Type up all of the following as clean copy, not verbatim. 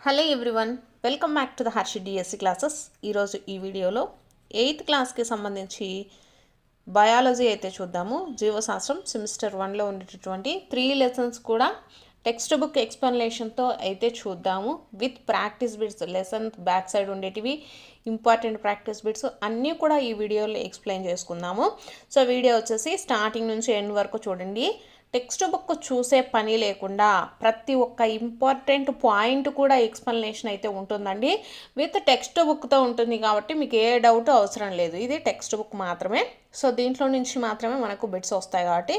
Hello everyone, welcome back to the Harshi DSC classes. ఈరోజు ఈ వీడియోలో 8th క్లాస్కి సంబంధించి బయాలజీ అయితే చూద్దాము. జీవశాస్త్రం సెమిస్టర్ 1లో ఉండేటటువంటి 3 లెసన్స్ కూడా టెక్స్ట్ బుక్ ఎక్స్ప్లెనేషన్తో అయితే చూద్దాము. With practice bits, lesson back side ఉండేటివి ఇంపార్టెంట్ ప్రాక్టీస్ బిట్స్ అన్నీ కూడా ఈ వీడియోలో ఎక్స్ప్లెయిన్ చేసుకుందాము. సో వీడియో వచ్చేసి స్టార్టింగ్ నుంచి ఎండ్ వరకు చూడండి. టెక్స్ట్ బుక్ చూసే పని లేకుండా ప్రతి ఒక్క ఇంపార్టెంట్ పాయింట్ కూడా ఎక్స్ప్లెనేషన్ అయితే ఉంటుందండి. విత్ టెక్స్ట్ బుక్తో ఉంటుంది కాబట్టి మీకు ఏ డౌట్ అవసరం లేదు. ఇది టెక్స్ట్ బుక్ మాత్రమే. సో దీంట్లో నుంచి మాత్రమే మనకు బిట్స్ వస్తాయి కాబట్టి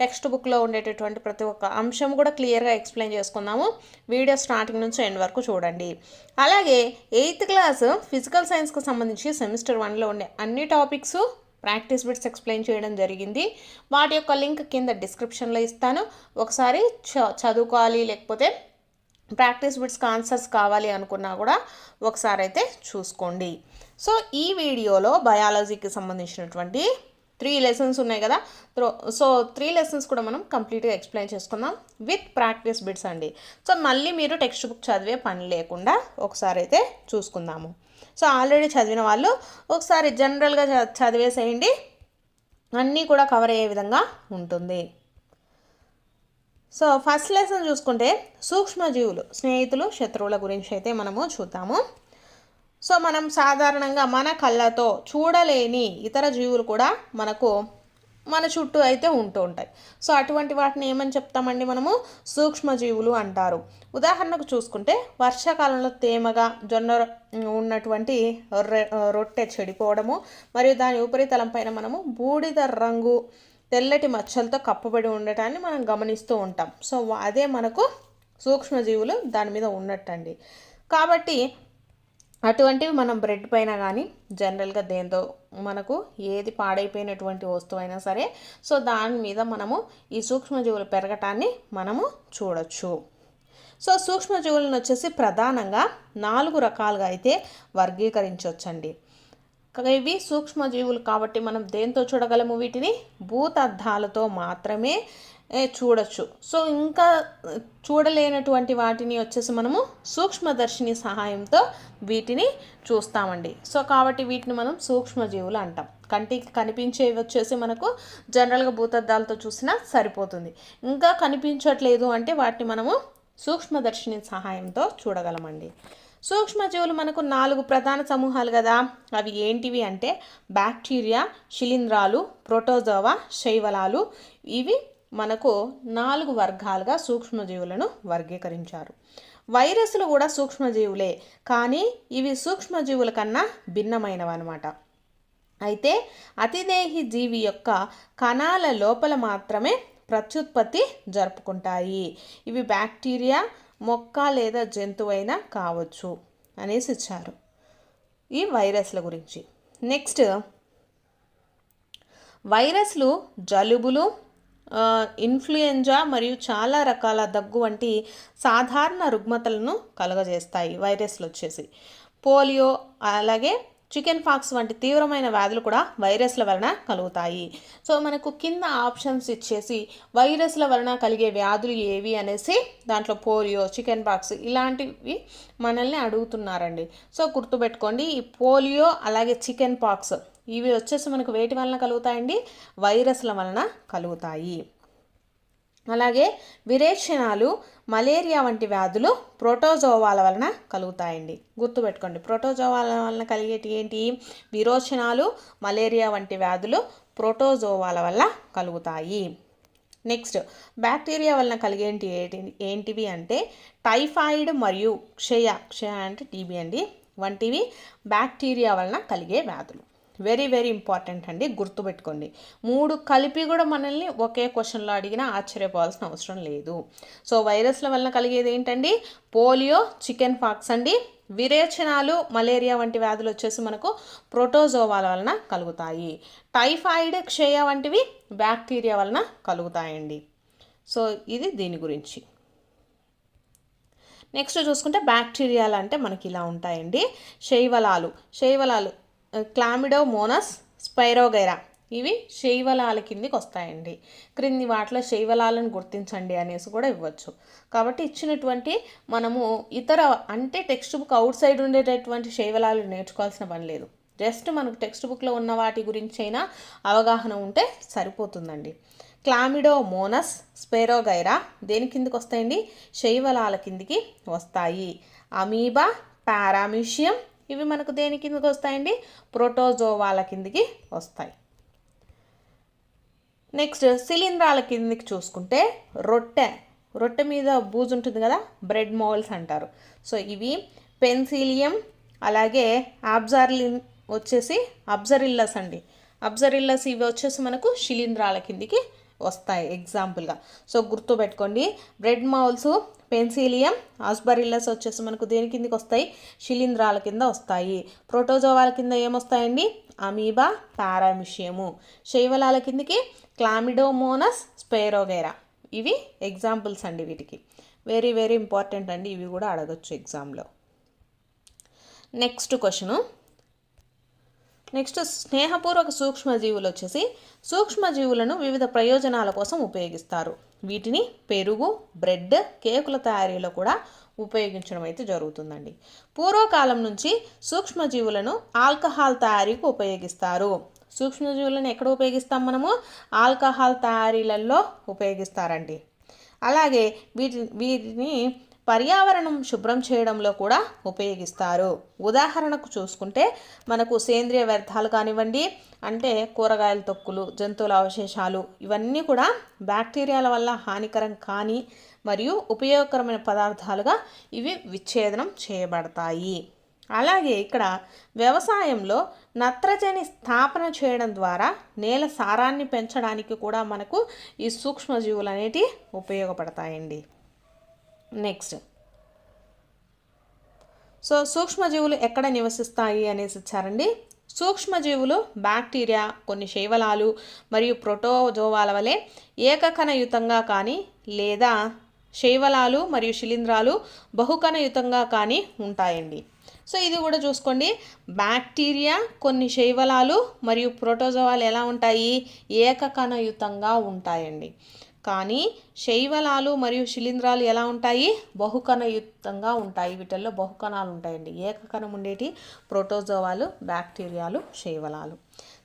టెక్స్ట్ బుక్లో ఉండేటటువంటి ప్రతి ఒక్క అంశం కూడా క్లియర్గా ఎక్స్ప్లెయిన్ చేసుకుందాము. వీడియో స్టార్టింగ్ నుంచి ఎండ్ వరకు చూడండి. అలాగే 8th క్లాస్ ఫిజికల్ సైన్స్కి సంబంధించి సెమిస్టర్ 1లో ఉండే అన్ని టాపిక్స్ ప్రాక్టీస్ బిట్స్ ఎక్స్ప్లెయిన్ చేయడం జరిగింది. వాటి యొక్క లింక్ కింద డిస్క్రిప్షన్లో ఇస్తాను. ఒకసారి చదువుకోవాలి, లేకపోతే ప్రాక్టీస్ బిట్స్కి ఆన్సర్స్ కావాలి అనుకున్నా కూడా ఒకసారి అయితే చూసుకోండి. సో ఈ వీడియోలో బయాలజీకి సంబంధించినటువంటి 3 లెసన్స్ ఉన్నాయి కదా. సో 3 లెసన్స్ కూడా మనం కంప్లీట్గా ఎక్స్ప్లెయిన్ చేసుకుందాం విత్ ప్రాక్టీస్ బిట్స్ అండి. సో మళ్ళీ మీరు టెక్స్ట్ బుక్ చదివే పని లేకుండా ఒకసారి అయితే చూసుకుందాము. సో ఆల్రెడీ చదివిన వాళ్ళు ఒకసారి జనరల్గా చదివేసేయండి, అన్నీ కూడా కవర్ అయ్యే విధంగా ఉంటుంది. సో ఫస్ట్ లెసన్ చూసుకుంటే సూక్ష్మజీవులు, స్నేహితులు, శత్రువుల గురించి అయితే మనము చూద్దాము. సో మనం సాధారణంగా మన కళ్ళతో చూడలేని ఇతర జీవులు కూడా మన చుట్టూ అయితే ఉంటూ ఉంటాయి. సో అటువంటి వాటిని ఏమని చెప్తామండి, మనము సూక్ష్మజీవులు అంటారు. ఉదాహరణకు చూసుకుంటే వర్షాకాలంలో తేమగా జొన్న ఉన్నటువంటి రొట్టె చెడిపోవడము, మరియు దాని ఉపరితలం పైన మనము బూడిద రంగు తెల్లటి మచ్చలతో కప్పబడి ఉండటాన్ని మనం గమనిస్తూ ఉంటాం. సో అదే మనకు సూక్ష్మజీవులు దాని మీద ఉన్నట్టండి. కాబట్టి అటువంటివి మనం బ్రెడ్ పైన కానీ జనరల్గా దేంతో మనకు ఏది పాడైపోయినటువంటి వస్తువు అయినా సరే, సో దాని మీద మనము ఈ సూక్ష్మజీవులు పెరగటాన్ని మనము చూడొచ్చు. సో సూక్ష్మజీవులను వచ్చేసి ప్రధానంగా 4 రకాలుగా అయితే వర్గీకరించవచ్చండి. ఇవి సూక్ష్మజీవులు కాబట్టి మనం దేంతో చూడగలము, వీటిని భూతద్దాలతో మాత్రమే చూడొచ్చు. సో ఇంకా చూడలేనటువంటి వాటిని వచ్చేసి మనము సూక్ష్మదర్శిని సహాయంతో వీటిని చూస్తామండి. సో కాబట్టి వీటిని మనం సూక్ష్మజీవులు అంటాం. కంటికి కనిపించేవి వచ్చేసి మనకు జనరల్గా భూతద్దాలతో చూసినా సరిపోతుంది. ఇంకా కనిపించట్లేదు అంటే వాటిని మనము సూక్ష్మదర్శిని సహాయంతో చూడగలమండి. సూక్ష్మజీవులు మనకు 4 ప్రధాన సమూహాలు కదా. అవి ఏంటివి అంటే బ్యాక్టీరియా, శిలీంధ్రాలు, ప్రోటోజోవా, శైవలాలు. ఇవి మనకు 4 వర్గాలుగా సూక్ష్మజీవులను వర్గీకరించారు. వైరస్లు కూడా సూక్ష్మజీవులే, కానీ ఇవి సూక్ష్మజీవుల కన్నా భిన్నమైనవి అన్నమాట. అయితే అతిదేహి జీవి యొక్క కణాల లోపల మాత్రమే ప్రత్యుత్పత్తి జరుపుకుంటాయి. ఇవి బ్యాక్టీరియా, మొక్క లేదా జంతువైనా కావచ్చు అనేసి ఇచ్చారు ఈ వైరస్ల గురించి. నెక్స్ట్, వైరస్లు జలుబులు, ఇన్ఫ్లుయెంజా మరియు చాలా రకాల దగ్గు వంటి సాధారణ రుగ్మతలను కలుగజేస్తాయి. వైరస్లు వచ్చేసి పోలియో, అలాగే చికెన్ పాక్స్ వంటి తీవ్రమైన వ్యాధులు కూడా వైరస్ల వలన కలుగుతాయి. సో మనకు కింద ఆప్షన్స్ ఇచ్చేసి వైరస్ల వలన కలిగే వ్యాధులు ఏవి అనేసి దాంట్లో పోలియో, చికెన్ పాక్స్ ఇలాంటివి మనల్ని అడుగుతున్నారండి. సో గుర్తుపెట్టుకోండి, ఈ పోలియో అలాగే చికెన్ పాక్స్ ఇవి వచ్చేసి మనకు వేటి వలన కలుగుతాయండి, వైరస్ల వలన కలుగుతాయి. అలాగే విరేచనాలు, మలేరియా వంటి వ్యాధులు ప్రోటోజోవాల వలన కలుగుతాయండి. గుర్తుపెట్టుకోండి, ప్రోటోజోవాల వలన కలిగేటి ఏంటి, విరోచనాలు, మలేరియా వంటి వ్యాధులు ప్రోటోజోవాల వల్ల కలుగుతాయి. నెక్స్ట్, బ్యాక్టీరియా వలన కలిగేటి ఏంటివి అంటే టైఫాయిడ్ మరియు క్షయ అంటే టీబీ అండి వంటివి బ్యాక్టీరియా వలన కలిగే వ్యాధులు. వెరీ వెరీ ఇంపార్టెంట్ అండి, గుర్తుపెట్టుకోండి. 3 కలిపి కూడా మనల్ని ఒకే క్వశ్చన్లో అడిగినా ఆశ్చర్యపోవాల్సిన అవసరం లేదు. సో వైరస్ల వలన కలిగేది ఏంటండి, పోలియో, చికెన్ పాక్స్ అండి. విరేచనాలు, మలేరియా వంటి వ్యాధులు వచ్చేసి మనకు ప్రోటోజోవాల వలన కలుగుతాయి. టైఫాయిడ్, క్షయ వంటివి బ్యాక్టీరియా వలన కలుగుతాయండి. సో ఇది దీని గురించి. నెక్స్ట్ చూసుకుంటే బ్యాక్టీరియాలు అంటే మనకి ఇలా ఉంటాయండి. శైవలాలు క్లామిడోమోనాస్ స్పైరోగైరా ఇవి శైవలాల కిందికి వస్తాయండి. క్రింది వాటిలో శైవలాలను గుర్తించండి అనేసి కూడా ఇవ్వచ్చు. కాబట్టి ఇచ్చినటువంటి మనము ఇతర అంటే టెక్స్ట్ బుక్ అవుట్ సైడ్ ఉండేటటువంటి శైవలాలు నేర్చుకోవాల్సిన పని లేదు. జస్ట్ మనకు టెక్స్ట్ బుక్లో ఉన్న వాటి గురించి అయినా అవగాహన ఉంటే సరిపోతుందండి. క్లామిడోమోనస్, స్పెరోగైరా దేని కిందికి వస్తాయండి? శైవలాల కిందికి వస్తాయి. అమీబా, పారామిషియం ఇవి మనకు దేని కిందకి వస్తాయండి? ప్రోటోజోవాల కిందికి వస్తాయి. నెక్స్ట్ శిలీంధ్రాల కిందికి చూసుకుంటే రొట్టె మీద బూజు ఉంటుంది కదా, బ్రెడ్ మోల్స్ అంటారు. సో ఇవి పెన్సిలియం, అలాగే అబ్జరిల్లస్ అండి. అబ్జరిల్లస్ ఇవి వచ్చేసి మనకు శిలీంధ్రాల కిందికి వస్తాయి ఎగ్జాంపుల్గా. సో గుర్తుపెట్టుకోండి, బ్రెడ్ మౌల్స్, పెన్సిలియం, ఆస్బరిల్లస్ వచ్చేసి మనకు దేని కిందకి వస్తాయి? శిలీంధ్రాల కింద వస్తాయి. ప్రోటోజోవాల కింద ఏమొస్తాయండి? అమీబా, పారామిషియము. శైవలాల కిందికి క్లామిడోమోనస్, స్పెరోగైరా. ఇవి ఎగ్జాంపుల్స్ అండి. వీటికి వెరీ వెరీ ఇంపార్టెంట్ అండి. ఇవి కూడా అడగచ్చు ఎగ్జామ్లో. Next question. నెక్స్ట్ స్నేహపూర్వక సూక్ష్మజీవులు వచ్చేసి సూక్ష్మజీవులను వివిధ ప్రయోజనాల కోసం ఉపయోగిస్తారు. వీటిని పెరుగు, బ్రెడ్, కేకుల తయారీలో కూడా ఉపయోగించడం అయితే జరుగుతుందండి. పూర్వకాలం నుంచి సూక్ష్మజీవులను ఆల్కహాల్ తయారీకి ఉపయోగిస్తారు. సూక్ష్మజీవులను ఎక్కడ ఉపయోగిస్తాం మనము? ఆల్కహాల్ తయారీలలో ఉపయోగిస్తారండి. అలాగే వీటిని పర్యావరణం శుభ్రం చేయడంలో కూడా ఉపయోగిస్తారు. ఉదాహరణకు చూసుకుంటే మనకు సేంద్రియ వ్యర్థాలు కానివ్వండి, అంటే కూరగాయల తొక్కులు, జంతువుల అవశేషాలు, ఇవన్నీ కూడా బ్యాక్టీరియాల వల్ల హానికరం కాని మరియు ఉపయోగకరమైన పదార్థాలుగా ఇవి విచ్ఛేదనం చేయబడతాయి. అలాగే ఇక్కడ వ్యవసాయంలో నత్రజని స్థాపన చేయడం ద్వారా నేల సారాన్ని పెంచడానికి కూడా మనకు ఈ సూక్ష్మజీవులు అనేటివి ఉపయోగపడతాయండి. నెక్స్ట్, సో సూక్ష్మజీవులు ఎక్కడ నివసిస్తాయి అనేసి ఇచ్చారండి. సూక్ష్మజీవులు బ్యాక్టీరియా, కొన్ని శైవలాలు మరియు ప్రోటోజోవాల వలె ఏకకణయుతంగా కానీ లేదా శైవలాలు మరియు శిలీంధ్రాలు బహుకణయుతంగా కానీ ఉంటాయండి. సో ఇది కూడా చూసుకోండి, బ్యాక్టీరియా, కొన్ని శైవలాలు మరియు ప్రోటోజోవాలు ఎలా ఉంటాయి? ఏకకణయుతంగా ఉంటాయండి. కానీ శైవలాలు మరియు శిలీంధ్రాలు ఎలా ఉంటాయి? బహుకణయుక్తంగా ఉంటాయి. వీటిల్లో బహుకణాలు ఉంటాయండి. ఏకకణం ఉండేటి ప్రోటోజోవాలు, బ్యాక్టీరియాలు, శైవలాలు.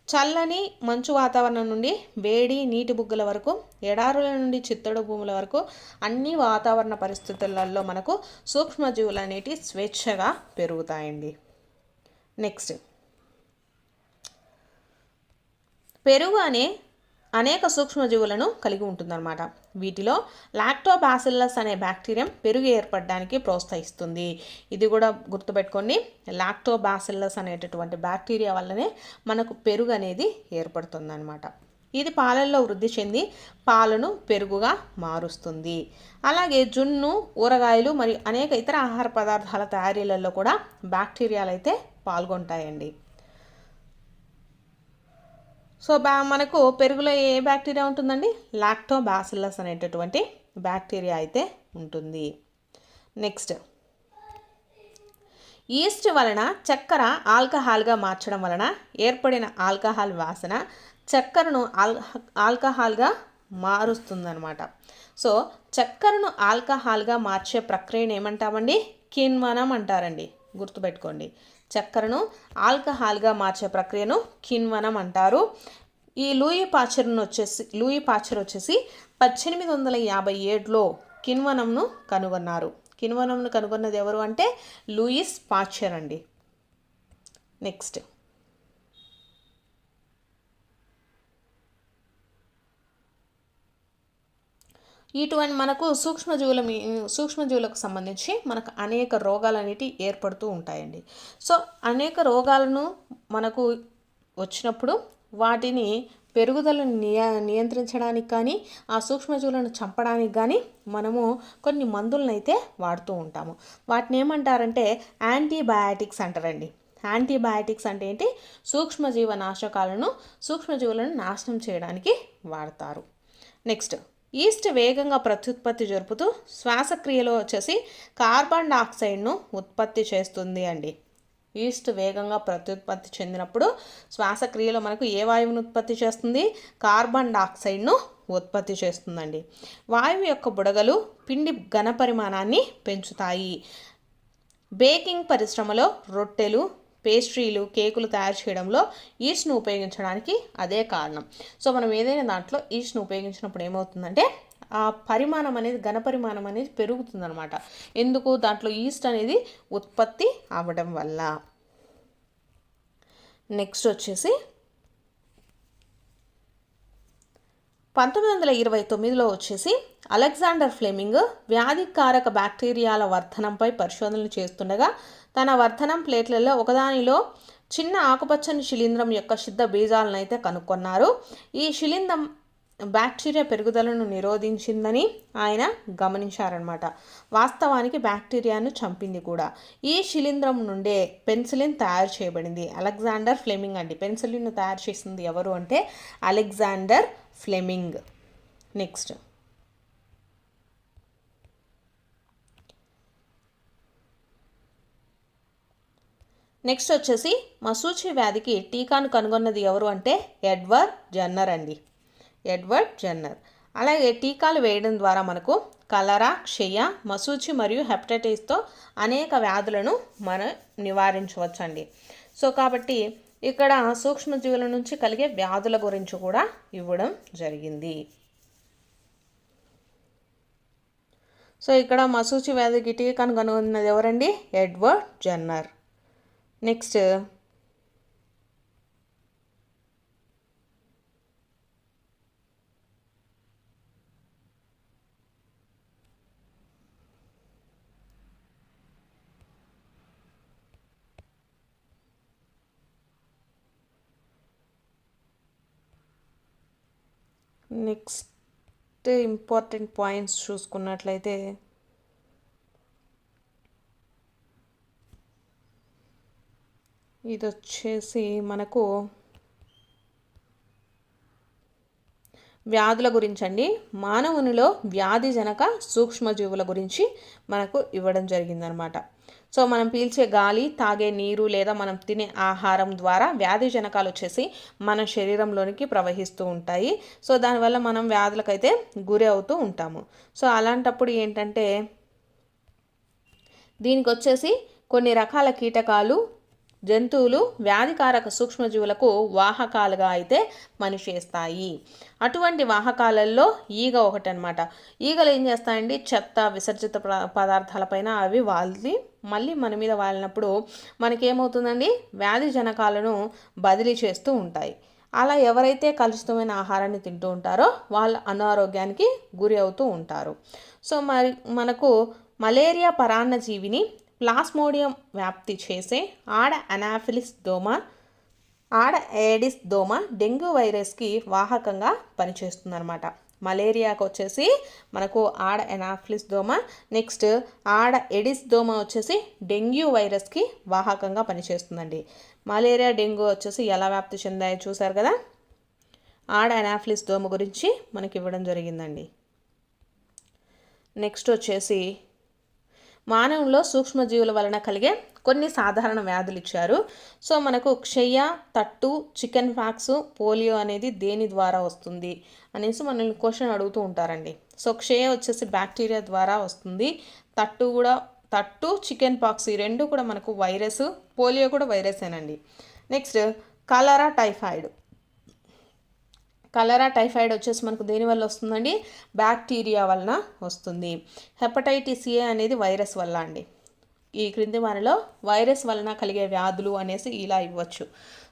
చల్లని మంచు వాతావరణం నుండి వేడి నీటి బుగ్గల వరకు, ఎడారుల నుండి చిత్తడి భూముల వరకు అన్ని వాతావరణ పరిస్థితులలో మనకు సూక్ష్మజీవులు అనేటివి స్వేచ్ఛగా పెరుగుతాయండి. నెక్స్ట్, పెరుగు అనేక సూక్ష్మజీవులను కలిగి ఉంటుందన్నమాట. వీటిలో లాక్టోబాసిల్లస్ అనే బ్యాక్టీరియం పెరుగు ఏర్పడడానికి ప్రోత్సహిస్తుంది. ఇది కూడా గుర్తుపెట్టుకోండి, లాక్టోబాసిల్లస్ అనేటటువంటి బ్యాక్టీరియా వల్లనే మనకు పెరుగు అనేది ఏర్పడుతుందన్నమాట. ఇది పాలల్లో వృద్ధి చెంది పాలను పెరుగుగా మారుస్తుంది. అలాగే జున్ను, ఊరగాయలు మరియు అనేక ఇతర ఆహార పదార్థాల తయారీలలో కూడా బ్యాక్టీరియాలు అయితే పాల్గొంటాయండి. సో మనకు పెరుగులో ఏ బ్యాక్టీరియా ఉంటుందండి? లాక్టోబాసిల్లస్ అనేటటువంటి బ్యాక్టీరియా అయితే ఉంటుంది. నెక్స్ట్, ఈస్ట్ వలన చక్కెర ఆల్కహాల్గా మార్చడం వలన ఏర్పడిన ఆల్కహాల్ వాసన చక్కెరను ఆల్కహాల్గా మారుస్తుందన్నమాట. సో చక్కెరను ఆల్కహాల్గా మార్చే ప్రక్రియను ఏమంటామండి? కిణ్వనం అంటారండి. గుర్తుపెట్టుకోండి, చక్కెరను ఆల్కహాల్గా మార్చే ప్రక్రియను కిణ్వనం అంటారు. ఈ లూయి పాశ్చర్ వచ్చేసి 1857లో కిణ్వనంను కనుగొన్నారు. కిణ్వనంను కనుగొన్నది ఎవరు అంటే లూయిస్ పాశ్చర్ అండి. నెక్స్ట్, ఇటువంటి మనకు సూక్ష్మజీవులకు సంబంధించి మనకు అనేక రోగాలు అనేటివి ఏర్పడుతూ ఉంటాయండి. సో అనేక రోగాలను మనకు వచ్చినప్పుడు వాటిని పెరుగుదలను నియంత్రించడానికి కానీ ఆ సూక్ష్మజీవులను చంపడానికి కానీ మనము కొన్ని మందులను అయితే వాడుతూ ఉంటాము. వాటిని ఏమంటారంటే యాంటీబయాటిక్స్ అంటారండి. యాంటీబయాటిక్స్ అంటే ఏంటి? సూక్ష్మజీవులను నాశనం చేయడానికి వాడతారు. నెక్స్ట్, ఈస్ట్ వేగంగా ప్రత్యుత్పత్తి జరుపుతూ శ్వాసక్రియలో వచ్చేసి కార్బన్ డయాక్సైడ్ను ఉత్పత్తి చేస్తుంది అండి. ఈస్ట్ వేగంగా ప్రత్యుత్పత్తి చెందినప్పుడు శ్వాసక్రియలో మనకు ఏ వాయువును ఉత్పత్తి చేస్తుంది? కార్బన్ డయాక్సైడ్ను ఉత్పత్తి చేస్తుందండి. వాయువు యొక్క బుడగలు పిండి ఘన పరిమాణాన్ని పెంచుతాయి. బేకింగ్ పరిశ్రమలో రొట్టెలు, పేస్ట్రీలు, కేకులు తయారు చేయడంలో ఈస్ట్ను ఉపయోగించడానికి అదే కారణం. సో మనం ఏదైనా దాంట్లో ఈస్ట్ను ఉపయోగించినప్పుడు ఏమవుతుందంటే ఆ పరిమాణం అనేది, ఘన పరిమాణం అనేది పెరుగుతుందన్నమాట. ఎందుకు? దాంట్లో ఈస్ట్ అనేది ఉత్పత్తి అవ్వడం వల్ల. నెక్స్ట్ వచ్చేసి 1929లో వచ్చేసి అలెగ్జాండర్ ఫ్లెమింగ్ వ్యాధికారక బ్యాక్టీరియాల వర్ధనంపై పరిశోధనలు చేస్తుండగా తన వర్ధనం ప్లేట్లలో ఒకదానిలో చిన్న ఆకుపచ్చని శిలీంధ్రం యొక్క సిద్ధ బీజాలను అయితే కనుక్కున్నారు. ఈ శిలీంధ్రం బ్యాక్టీరియా పెరుగుదలను నిరోధించిందని ఆయన గమనించారనమాట. వాస్తవానికి బ్యాక్టీరియాను చంపింది కూడా. ఈ శిలీంధ్రం నుండే పెన్సిలిన్ తయారు చేయబడింది. అలెగ్జాండర్ ఫ్లెమింగ్ అండి. పెన్సిలిన్ను తయారు చేసింది ఎవరు అంటే అలెగ్జాండర్ ఫ్లెమింగ్. నెక్స్ట్ వచ్చేసి మశూచి వ్యాధికి టీకాను కనుగొన్నది ఎవరు అంటే ఎడ్వర్డ్ జెన్నర్ అండి. Edward Jenner. అలాగే టీకాలు వేయడం ద్వారా మనకు కలరా, క్షయ, మశూచి మరియు హెపటైటిస్తో అనేక వ్యాధులను మనం నివారించవచ్చండి. సో కాబట్టి ఇక్కడ సూక్ష్మజీవుల నుంచి కలిగే వ్యాధుల గురించి కూడా ఇవ్వడం జరిగింది. సో ఇక్కడ మశూచి వ్యాధికి టీకాను కనుగొన్నది ఎవరండి? Edward Jenner. Next important points చూసుకున్నట్లయితే ఇది వచ్చేసి మనకు వ్యాధుల గురించి అండి. మానవునిలో వ్యాధిజనక సూక్ష్మజీవుల గురించి మనకు ఇవ్వడం జరిగిందనమాట. సో మనం పీల్చే గాలి, తాగే నీరు లేదా మనం తినే ఆహారం ద్వారా వ్యాధిజనకాలు వచ్చేసి మన శరీరంలోనికి ప్రవహిస్తూ ఉంటాయి. సో దానివల్ల మనం వ్యాధులకైతే గురి అవుతూ ఉంటాము. సో అలాంటప్పుడు ఏంటంటే దీనికి వచ్చేసి కొన్ని రకాల కీటకాలు, జంతువులు వ్యాధికారక సూక్ష్మజీవులకు వాహకాలుగా అయితే పనిచేస్తాయి. అటువంటి వాహకాలలో ఈగ ఒకటి అనమాట. ఈగలు ఏం చేస్తాయండి? చెత్త, విసర్జిత పదార్థాలపైన అవి మళ్ళీ మన మీద వాలినప్పుడు మనకేమవుతుందండి? వ్యాధి జనకాలను బదిలీ చేస్తూ ఉంటాయి. అలా ఎవరైతే కలుషితమైన ఆహారాన్ని తింటూ ఉంటారో వాళ్ళ అనారోగ్యానికి గురి అవుతూ ఉంటారు. సో మనకు మలేరియా పరాన్నజీవిని ప్లాస్మోడియం వ్యాప్తి చేసే ఆడ ఏడిస్ దోమ డెంగ్యూ వైరస్కి వాహకంగా పనిచేస్తుందన్నమాట. మలేరియాకు వచ్చేసి మనకు ఆడ ఎనాఫిలిస్ దోమ, నెక్స్ట్ ఆడ ఎడిస్ దోమ వచ్చేసి డెంగ్యూ వైరస్కి వాహకంగా పనిచేస్తుందండి. మలేరియా, డెంగ్యూ వచ్చేసి ఎలా వ్యాప్తి చెందాయో చూసారు కదా. ఆడ ఎనాఫిలిస్ దోమ గురించి మనకి ఇవ్వడం జరిగిందండి. నెక్స్ట్ వచ్చేసి మానవుల్లో సూక్ష్మజీవుల వలన కలిగే కొన్ని సాధారణ వ్యాధులు ఇచ్చారు. సో మనకు క్షయ, తట్టు, చికెన్ పాక్స్, పోలియో అనేది దేని ద్వారా వస్తుంది అనేసి మనల్ని క్వశ్చన్ అడుగుతూ ఉంటారండి. సో క్షయ వచ్చేసి బ్యాక్టీరియా ద్వారా వస్తుంది. తట్టు, చికెన్ పాక్స్ ఈ రెండు కూడా మనకు వైరస్, పోలియో కూడా వైరసేనండి. నెక్స్ట్ కలరా టైఫాయిడ్ వచ్చేసి మనకు దేనివల్ల వస్తుందండి? బ్యాక్టీరియా వలన వస్తుంది. హెపటైటిస్ ఏ అనేది వైరస్ వల్ల అండి. ఈ క్రింది వారిలో వైరస్ వలన కలిగే వ్యాధులు అనేసి ఇలా ఇవ్వచ్చు.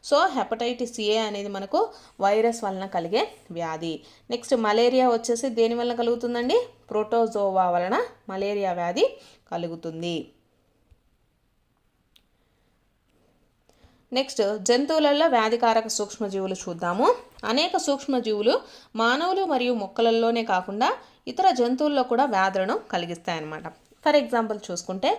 సో హెపటైటిస్ ఏ అనేది మనకు వైరస్ వలన కలిగే వ్యాధి. నెక్స్ట్ మలేరియా వచ్చేసి దేని వలన కలుగుతుందండి? ప్రోటోజోవా వలన మలేరియా వ్యాధి కలుగుతుంది. నెక్స్ట్ జంతువులలో వ్యాధికారక సూక్ష్మజీవులు చూద్దాము. అనేక సూక్ష్మజీవులు మానవులు మరియు మొక్కలలోనే కాకుండా ఇతర జంతువుల్లో కూడా వ్యాధులను కలిగిస్తాయన్నమాట. ఫర్ ఎగ్జాంపుల్ చూసుకుంటే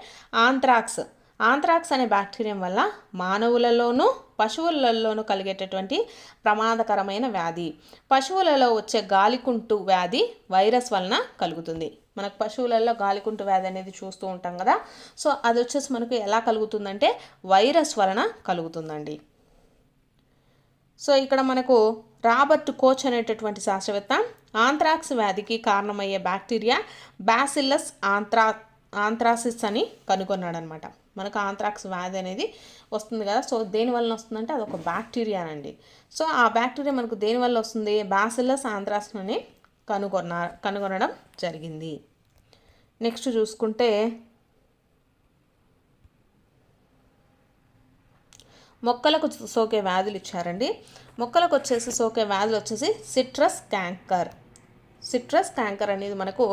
ఆంథ్రాక్స్ అనే బ్యాక్టీరియం వల్ల మానవులలోనూ పశువులలోనూ కలిగేటటువంటి ప్రమాదకరమైన వ్యాధి. పశువులలో వచ్చే గాలికుంటు వ్యాధి వైరస్ వలన కలుగుతుంది. మనకు పశువులలో గాలికుంటు వ్యాధి అనేది చూస్తూ ఉంటాం కదా. సో అది వచ్చేసి మనకు ఎలా కలుగుతుందంటే వైరస్ వలన కలుగుతుందండి. సో ఇక్కడ మనకు రాబర్ట్ కోచ్ అనేటటువంటి శాస్త్రవేత్త ఆంథ్రాక్స్ వ్యాధికి కారణమయ్యే బ్యాక్టీరియా బ్యాసిల్లస్ ఆంథ్రాసిస్ అని కనుగొన్నాడనమాట. మనకు ఆంథ్రాక్స్ వ్యాధి అనేది వస్తుంది కదా. సో దేనివల్ల వస్తుందంటే అదొక బ్యాక్టీరియా అండి. సో ఆ బ్యాక్టీరియా మనకు దేనివల్ల వస్తుంది, బ్యాసిల్లస్ ఆంథ్రాసిస్ అని కనుగొనడం జరిగింది. నెక్స్ట్ చూసుకుంటే మొక్కలకు సోకే వ్యాధులు ఇచ్చారండి. మొక్కలకు వచ్చేసి సోకే వ్యాధులు వచ్చేసి సిట్రస్ క్యాంకర్ అనేది మనకు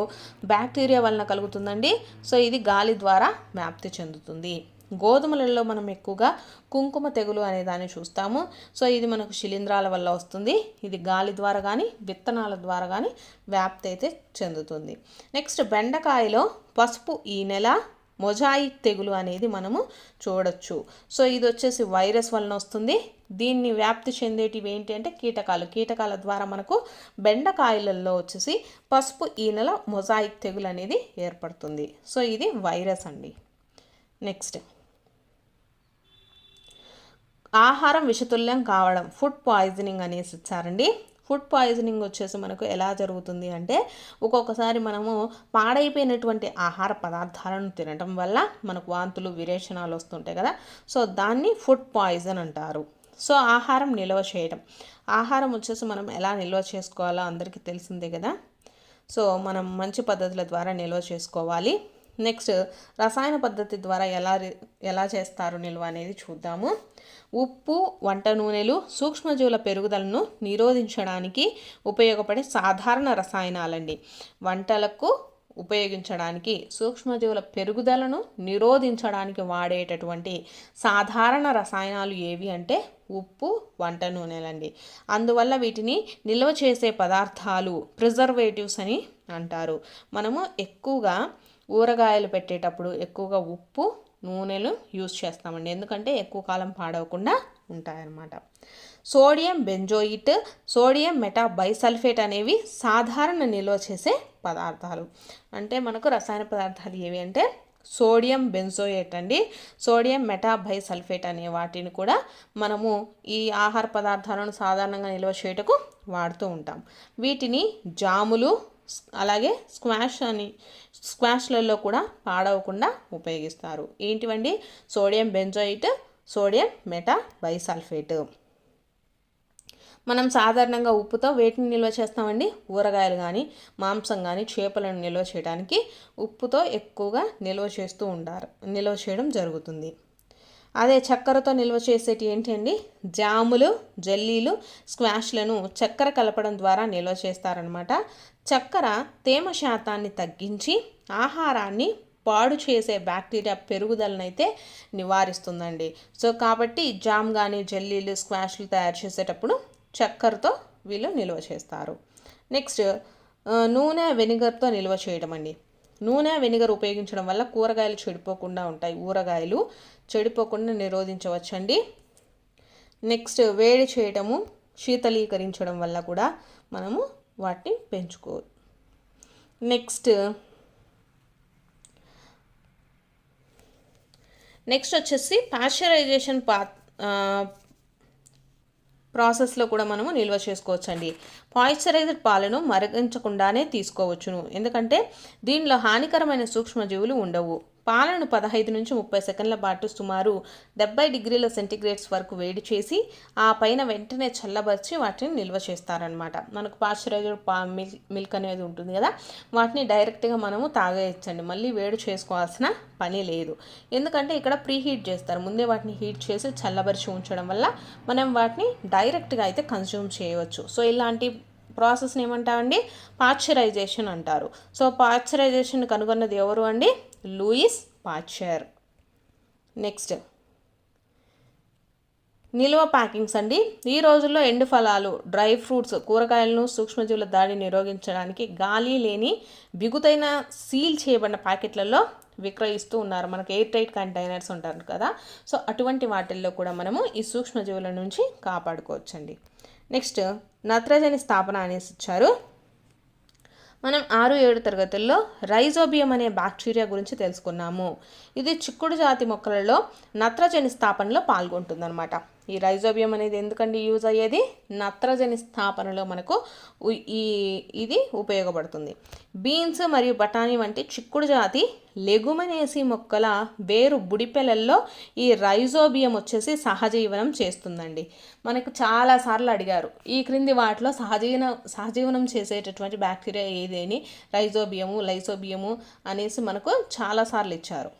బ్యాక్టీరియా వలన కలుగుతుందండి. సో ఇది గాలి ద్వారా వ్యాప్తి చెందుతుంది. గోధుమలలో మనం ఎక్కువగా కుంకుమ తెగులు అనే దాన్ని చూస్తాము. సో ఇది మనకు శిలీంధ్రాల వల్ల వస్తుంది. ఇది గాలి ద్వారా కానీ విత్తనాల ద్వారా కానీ వ్యాప్తి అయితే చెందుతుంది. నెక్స్ట్ బెండకాయలో పసుపు ఈనెల మొజాయిక్ తెగులు అనేది మనము చూడొచ్చు. సో ఇది వచ్చేసి వైరస్ వలన వస్తుంది. దీన్ని వ్యాప్తి చెందేటివి ఏంటి అంటే కీటకాల ద్వారా మనకు బెండకాయలలో వచ్చేసి పసుపు ఈనెల మొజాయిక్ తెగులు అనేది ఏర్పడుతుంది. సో ఇది వైరస్ అండి. నెక్స్ట్ ఆహారం విషతుల్యం కావడం, ఫుడ్ పాయిజనింగ్ అనేసి ఇచ్చారండి. ఫుడ్ పాయిజనింగ్ వచ్చేసి మనకు ఎలా జరుగుతుంది అంటే ఒక్కొక్కసారి మనము పాడైపోయినటువంటి ఆహార పదార్థాలను తినడం వల్ల మనకు వాంతులు విరేచనాలు వస్తుంటాయి కదా. సో దాన్ని ఫుడ్ పాయిజన్ అంటారు. సో ఆహారం నిల్వ చేయడం, ఆహారం వచ్చేసి మనం ఎలా నిల్వ చేసుకోవాలో అందరికీ తెలిసిందే కదా. సో మనం మంచి పద్ధతుల ద్వారా నిల్వ చేసుకోవాలి. నెక్స్ట్ రసాయన పద్ధతి ద్వారా ఎలా చేస్తారు నిల్వ అనేది చూద్దాము. ఉప్పు, వంట నూనెలు సూక్ష్మజీవుల పెరుగుదలను నిరోధించడానికి ఉపయోగపడే సాధారణ రసాయనాలండి. వంటలకు ఉపయోగించడానికి సూక్ష్మజీవుల పెరుగుదలను నిరోధించడానికి వాడేటటువంటి సాధారణ రసాయనాలు ఏవి అంటే ఉప్పు, వంట నూనెలండి. అందువల్ల వీటిని నిల్వ చేసే పదార్థాలు ప్రిజర్వేటివ్స్ అని అంటారు. మనము ఎక్కువగా ఊరగాయలు పెట్టేటప్పుడు ఎక్కువగా ఉప్పు, నూనెలు యూజ్ చేస్తామండి. ఎందుకంటే ఎక్కువ కాలం పాడవకుండా ఉంటాయన్నమాట. సోడియం బెంజోయిట్, సోడియం మెటాబైసల్ఫేట్ అనేవి సాధారణ నిల్వ చేసే పదార్థాలు. అంటే మనకు రసాయన పదార్థాలు ఏవి అంటే సోడియం బెంజోయేట్ అండి, సోడియం మెటాబైసల్ఫేట్ అనే వాటిని కూడా మనము ఈ ఆహార పదార్థాలను సాధారణంగా నిల్వ చేయటకు వాడుతూ ఉంటాం. వీటిని జాములు అలాగే స్క్వాష్లలో కూడా పాడవకుండా ఉపయోగిస్తారు. ఏంటివండి? Sodium benzoate, sodium metabisulphite. మనం సాధారణంగా ఉప్పుతో వేటిని నిల్వ చేస్తామండి? ఊరగాయలు కానీ మాంసం కానీ చేపలను నిల్వ చేయడానికి ఉప్పుతో ఎక్కువగా నిల్వ చేయడం జరుగుతుంది. అదే చక్కెరతో నిల్వ చేసేటి ఏంటి అండి? జాములు, జెల్లీలు, స్క్వాష్లను చక్కెర కలపడం ద్వారా నిల్వ చేస్తారనమాట. చక్కెర తేమ శాతాన్ని తగ్గించి ఆహారాన్ని పాడు చేసే బ్యాక్టీరియా పెరుగుదలనైతే నివారిస్తుందండి. సో కాబట్టి జామ్ కానీ జెల్లీలు, స్క్వాష్లు తయారు చేసేటప్పుడు చక్కెరతో వీళ్ళు నిల్వ చేస్తారు. నెక్స్ట్ నూనె వెనిగర్తో నిల్వ చేయడం అండి. నూనె వెనిగర్ ఉపయోగించడం వల్ల కూరగాయలు చెడిపోకుండా ఉంటాయి, ఊరగాయలు చెడిపోకుండా నిరోధించవచ్చండి. నెక్స్ట్ వేడి చేయడము, శీతలీకరించడం వల్ల కూడా మనము వాటిని పెంచుకోవచ్చు. నెక్స్ట్ వచ్చేసి పాశ్చరైజేషన్ ప్రాసెస్లో కూడా మనము నిల్వ చేసుకోవచ్చండి. పాశ్చరైజ్డ్ పాలను మరిగించకుండానే తీసుకోవచ్చును, ఎందుకంటే దీనిలో హానికరమైన సూక్ష్మజీవులు ఉండవు. పాలను 15 నుంచి 30 సెకండ్ల పాటు సుమారు 70 డిగ్రీల సెంటీగ్రేడ్స్ వరకు వేడి చేసి ఆ పైన వెంటనే చల్లబరిచి వాటిని నిల్వ చేస్తారనమాట. మనకు పాశ్చరైజ్డ్ మిల్క్ అనేది ఉంటుంది కదా, వాటిని డైరెక్ట్గా మనము తాగేయచ్చండి. మళ్ళీ వేడి చేసుకోవాల్సిన పని లేదు. ఎందుకంటే ఇక్కడ ప్రీ హీట్ చేస్తారు, ముందే వాటిని హీట్ చేసి చల్లబరిచి ఉంచడం వల్ల మనం వాటిని డైరెక్ట్గా అయితే కన్జ్యూమ్ చేయవచ్చు. సో ఇలాంటి ప్రాసెస్ని ఏమంటామండి? పాశ్చరైజేషన్ అంటారు. సో పాశ్చరైజేషన్ కనుగొన్నది ఎవరు అండి? Louis Pasteur. నెక్స్ట్ నిల్వ ప్యాకింగ్స్ అండి. ఈ రోజుల్లో ఎండు ఫలాలు, డ్రై ఫ్రూట్స్, కూరగాయలను సూక్ష్మజీవుల దాడి నిరోధించడానికి గాలి లేని బిగుతైన సీల్ చేయబడిన ప్యాకెట్లలో విక్రయిస్తూ ఉన్నారు. మనకు ఎయిర్ టైట్ కంటైనర్స్ ఉంటారు కదా, సో అటువంటి వాటిల్లో కూడా మనము ఈ సూక్ష్మజీవుల నుంచి కాపాడుకోవచ్చండి. నెక్స్ట్ నత్రజని స్థాపన అనేసి ఇచ్చారు. మనం 6-7 తరగతుల్లో రైజోబియం అనే బ్యాక్టీరియా గురించి తెలుసుకున్నాము. ఇది చిక్కుడు జాతి మొక్కలలో నత్రజని స్థాపనలో పాల్గొంటుందన్నమాట. ఈ రైజోబియం అనేది ఎందుకండి యూజ్ అయ్యేది? నత్రజని స్థాపనలో మనకు ఇది ఉపయోగపడుతుంది. బీన్స్ మరియు బఠానీ వంటి చిక్కుడు జాతి లెగుమినేసి మొక్కల వేరు బుడిపెలల్లో ఈ రైజోబియం వచ్చేసి సహజీవనం చేస్తుందండి. మనకు చాలాసార్లు అడిగారు, ఈ క్రింది వాటిలో సహజీవనం చేసేటటువంటి బ్యాక్టీరియా ఏదేని లైజోబియము అనేసి మనకు చాలాసార్లు ఇచ్చారు.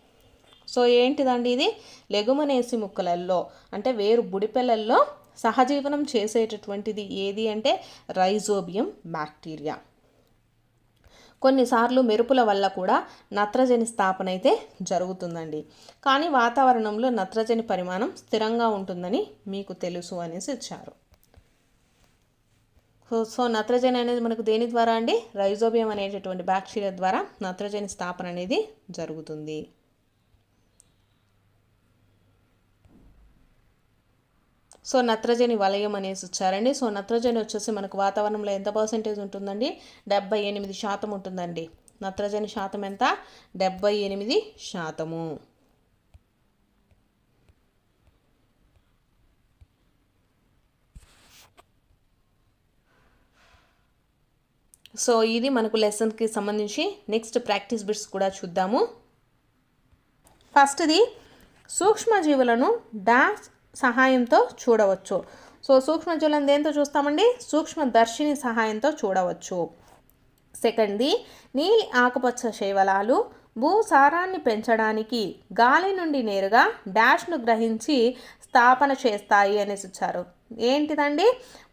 సో ఏంటిదండి ఇది? లెగుమినేసి మొక్కలలో అంటే వేరు బుడిపెలల్లో సహజీవనం చేసేటటువంటిది ఏది అంటే రైజోబియం బ్యాక్టీరియా. కొన్నిసార్లు మెరుపుల వల్ల కూడా నత్రజని స్థాపన అయితే జరుగుతుందండి. కానీ వాతావరణంలో నత్రజని పరిమాణం స్థిరంగా ఉంటుందని మీకు తెలుసు అనేసి ఇచ్చారు. సో నత్రజని అనేది మనకు దేని ద్వారా అండి? రైజోబియం అనేటటువంటి బ్యాక్టీరియా ద్వారా నత్రజని స్థాపన అనేది జరుగుతుంది. సో నత్రజని వలయం అనేసి వచ్చారండి. సో నత్రజని వచ్చేసి మనకు వాతావరణంలో ఎంత పర్సెంటేజ్ ఉంటుందండి? 78% ఉంటుందండి. నత్రజని శాతం ఎంత? 78%. సో ఇది మనకు లెసన్కి సంబంధించి. నెక్స్ట్ ప్రాక్టీస్ బిట్స్ కూడా చూద్దాము. ఫస్ట్ది సూక్ష్మజీవులను డాష్ సహాయంతో చూడవచ్చు. సో సూక్ష్మజీవులను దేంతో చూస్తామండి? సూక్ష్మదర్శిని సహాయంతో చూడవచ్చు. సెకండ్ది నీలి ఆకుపచ్చ శైవలాలు భూసారాన్ని పెంచడానికి గాలి నుండి నేరుగా డాష్ను గ్రహించి స్థాపన చేస్తాయి అనేసి ఇచ్చారు. ఏంటిదండి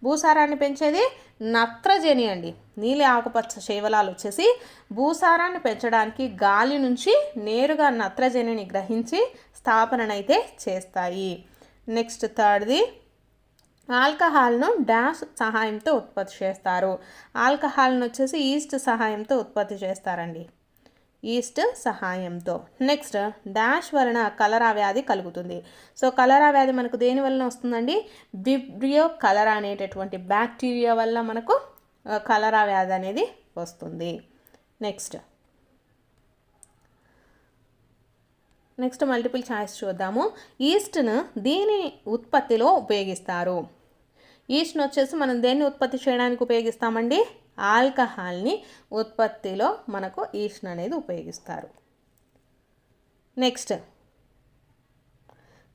భూసారాన్ని పెంచేది? నత్రజని అండి. నీలి ఆకుపచ్చ శైవలాలు వచ్చేసి భూసారాన్ని పెంచడానికి గాలి నుంచి నేరుగా నత్రజనిని గ్రహించి స్థాపననైతే చేస్తాయి. నెక్స్ట్ థర్డ్ది ఆల్కహాల్ను డాష్ సహాయంతో ఉత్పత్తి చేస్తారు. ఆల్కహాల్ను వచ్చేసి ఈస్ట్ సహాయంతో ఉత్పత్తి చేస్తారండి. ఈస్ట్ సహాయంతో. నెక్స్ట్ డాష్ వలన కలరా వ్యాధి కలుగుతుంది. సో కలరా వ్యాధి మనకు దేని వలన వస్తుందండి? విబ్రియో కలరా అనేటటువంటి బ్యాక్టీరియా వల్ల మనకు కలరా వ్యాధి అనేది వస్తుంది. నెక్స్ట్ మల్టిపుల్ చాయిస్ చూద్దాము. ఈస్ట్ను దీని ఉత్పత్తిలో ఉపయోగిస్తారు. ఈస్ట్ను వచ్చేసి మనం దేన్ని ఉత్పత్తి చేయడానికి ఉపయోగిస్తామండి? ఆల్కహాల్ని ఉత్పత్తిలో మనకు ఈస్ట్ అనేది ఉపయోగిస్తారు. నెక్స్ట్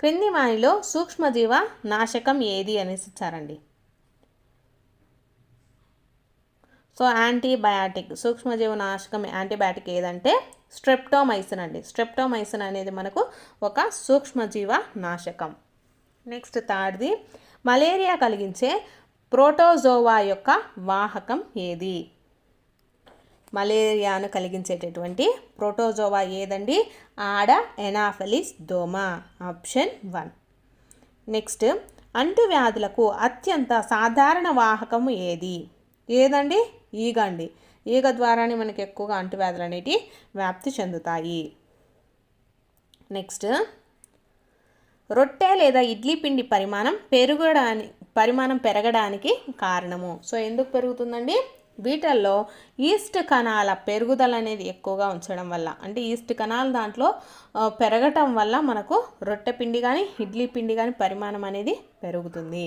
క్రింది వానిలో సూక్ష్మజీవ నాశకం ఏది అనేసి ఇచ్చారండి. సో యాంటీబయాటిక్ సూక్ష్మజీవ నాశకం యాంటీబయాటిక్ ఏదంటే స్ట్రెప్టోమైసిన్ అండి. స్ట్రెప్టోమైసిన్ అనేది మనకు ఒక సూక్ష్మజీవ నాశకం. నెక్స్ట్ థర్డ్ది మలేరియా కలిగించే ప్రోటోజోవా యొక్క వాహకం ఏది? మలేరియాను కలిగించేటటువంటి ప్రోటోజోవా ఏదండి? ఆడ ఎనాఫెలిస్ దోమ. ఆప్షన్ 1. నెక్స్ట్ అంటువ్యాధులకు అత్యంత సాధారణ వాహకము ఏదండి? ఈగ అండి. ఈగ ద్వారానే మనకి ఎక్కువగా అంటువ్యాధులు అనేవి వ్యాప్తి చెందుతాయి. నెక్స్ట్ రొట్టె లేదా ఇడ్లీ పిండి పరిమాణం పెరగడానికి కారణము. సో ఎందుకు పెరుగుతుందండి? వీటిల్లో ఈస్ట్ కణాల పెరుగుదల అనేది ఎక్కువగా ఉంచడం వల్ల, అంటే ఈస్ట్ కణాలు దాంట్లో పెరగటం వల్ల మనకు రొట్టె పిండి కానీ ఇడ్లీ పిండి కానీ పరిమాణం అనేది పెరుగుతుంది.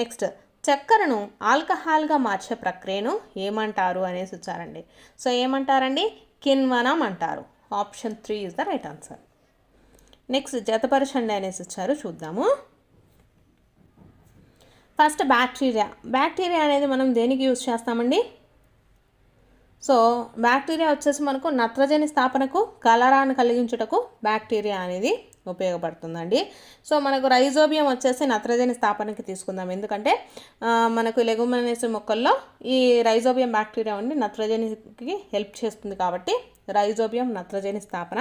నెక్స్ట్ చక్కెరను ఆల్కహాల్గా మార్చే ప్రక్రియను ఏమంటారు అనేసి వచ్చారండి. సో ఏమంటారండి? కిణ్వనం అంటారు. Option 3 is the right answer. Next జతపరచండి అనేసి వచ్చారు, చూద్దాము. ఫస్ట్ బ్యాక్టీరియా అనేది మనం దేనికి యూజ్ చేస్తామండి? సో బ్యాక్టీరియా వచ్చేసి మనకు నత్రజని స్థాపనకు కలరాను కలిగించుటకు బ్యాక్టీరియా అనేది ఉపయోగపడుతుందండి. సో మనకు రైజోబియం వచ్చేసి నత్రజని స్థాపనకి తీసుకుందాం. ఎందుకంటే మనకు లెగుమినేసి మొక్కల్లో ఈ రైజోబియం బ్యాక్టీరియా ఉండి నత్రజనికి హెల్ప్ చేస్తుంది కాబట్టి రైజోబియం నత్రజని స్థాపన.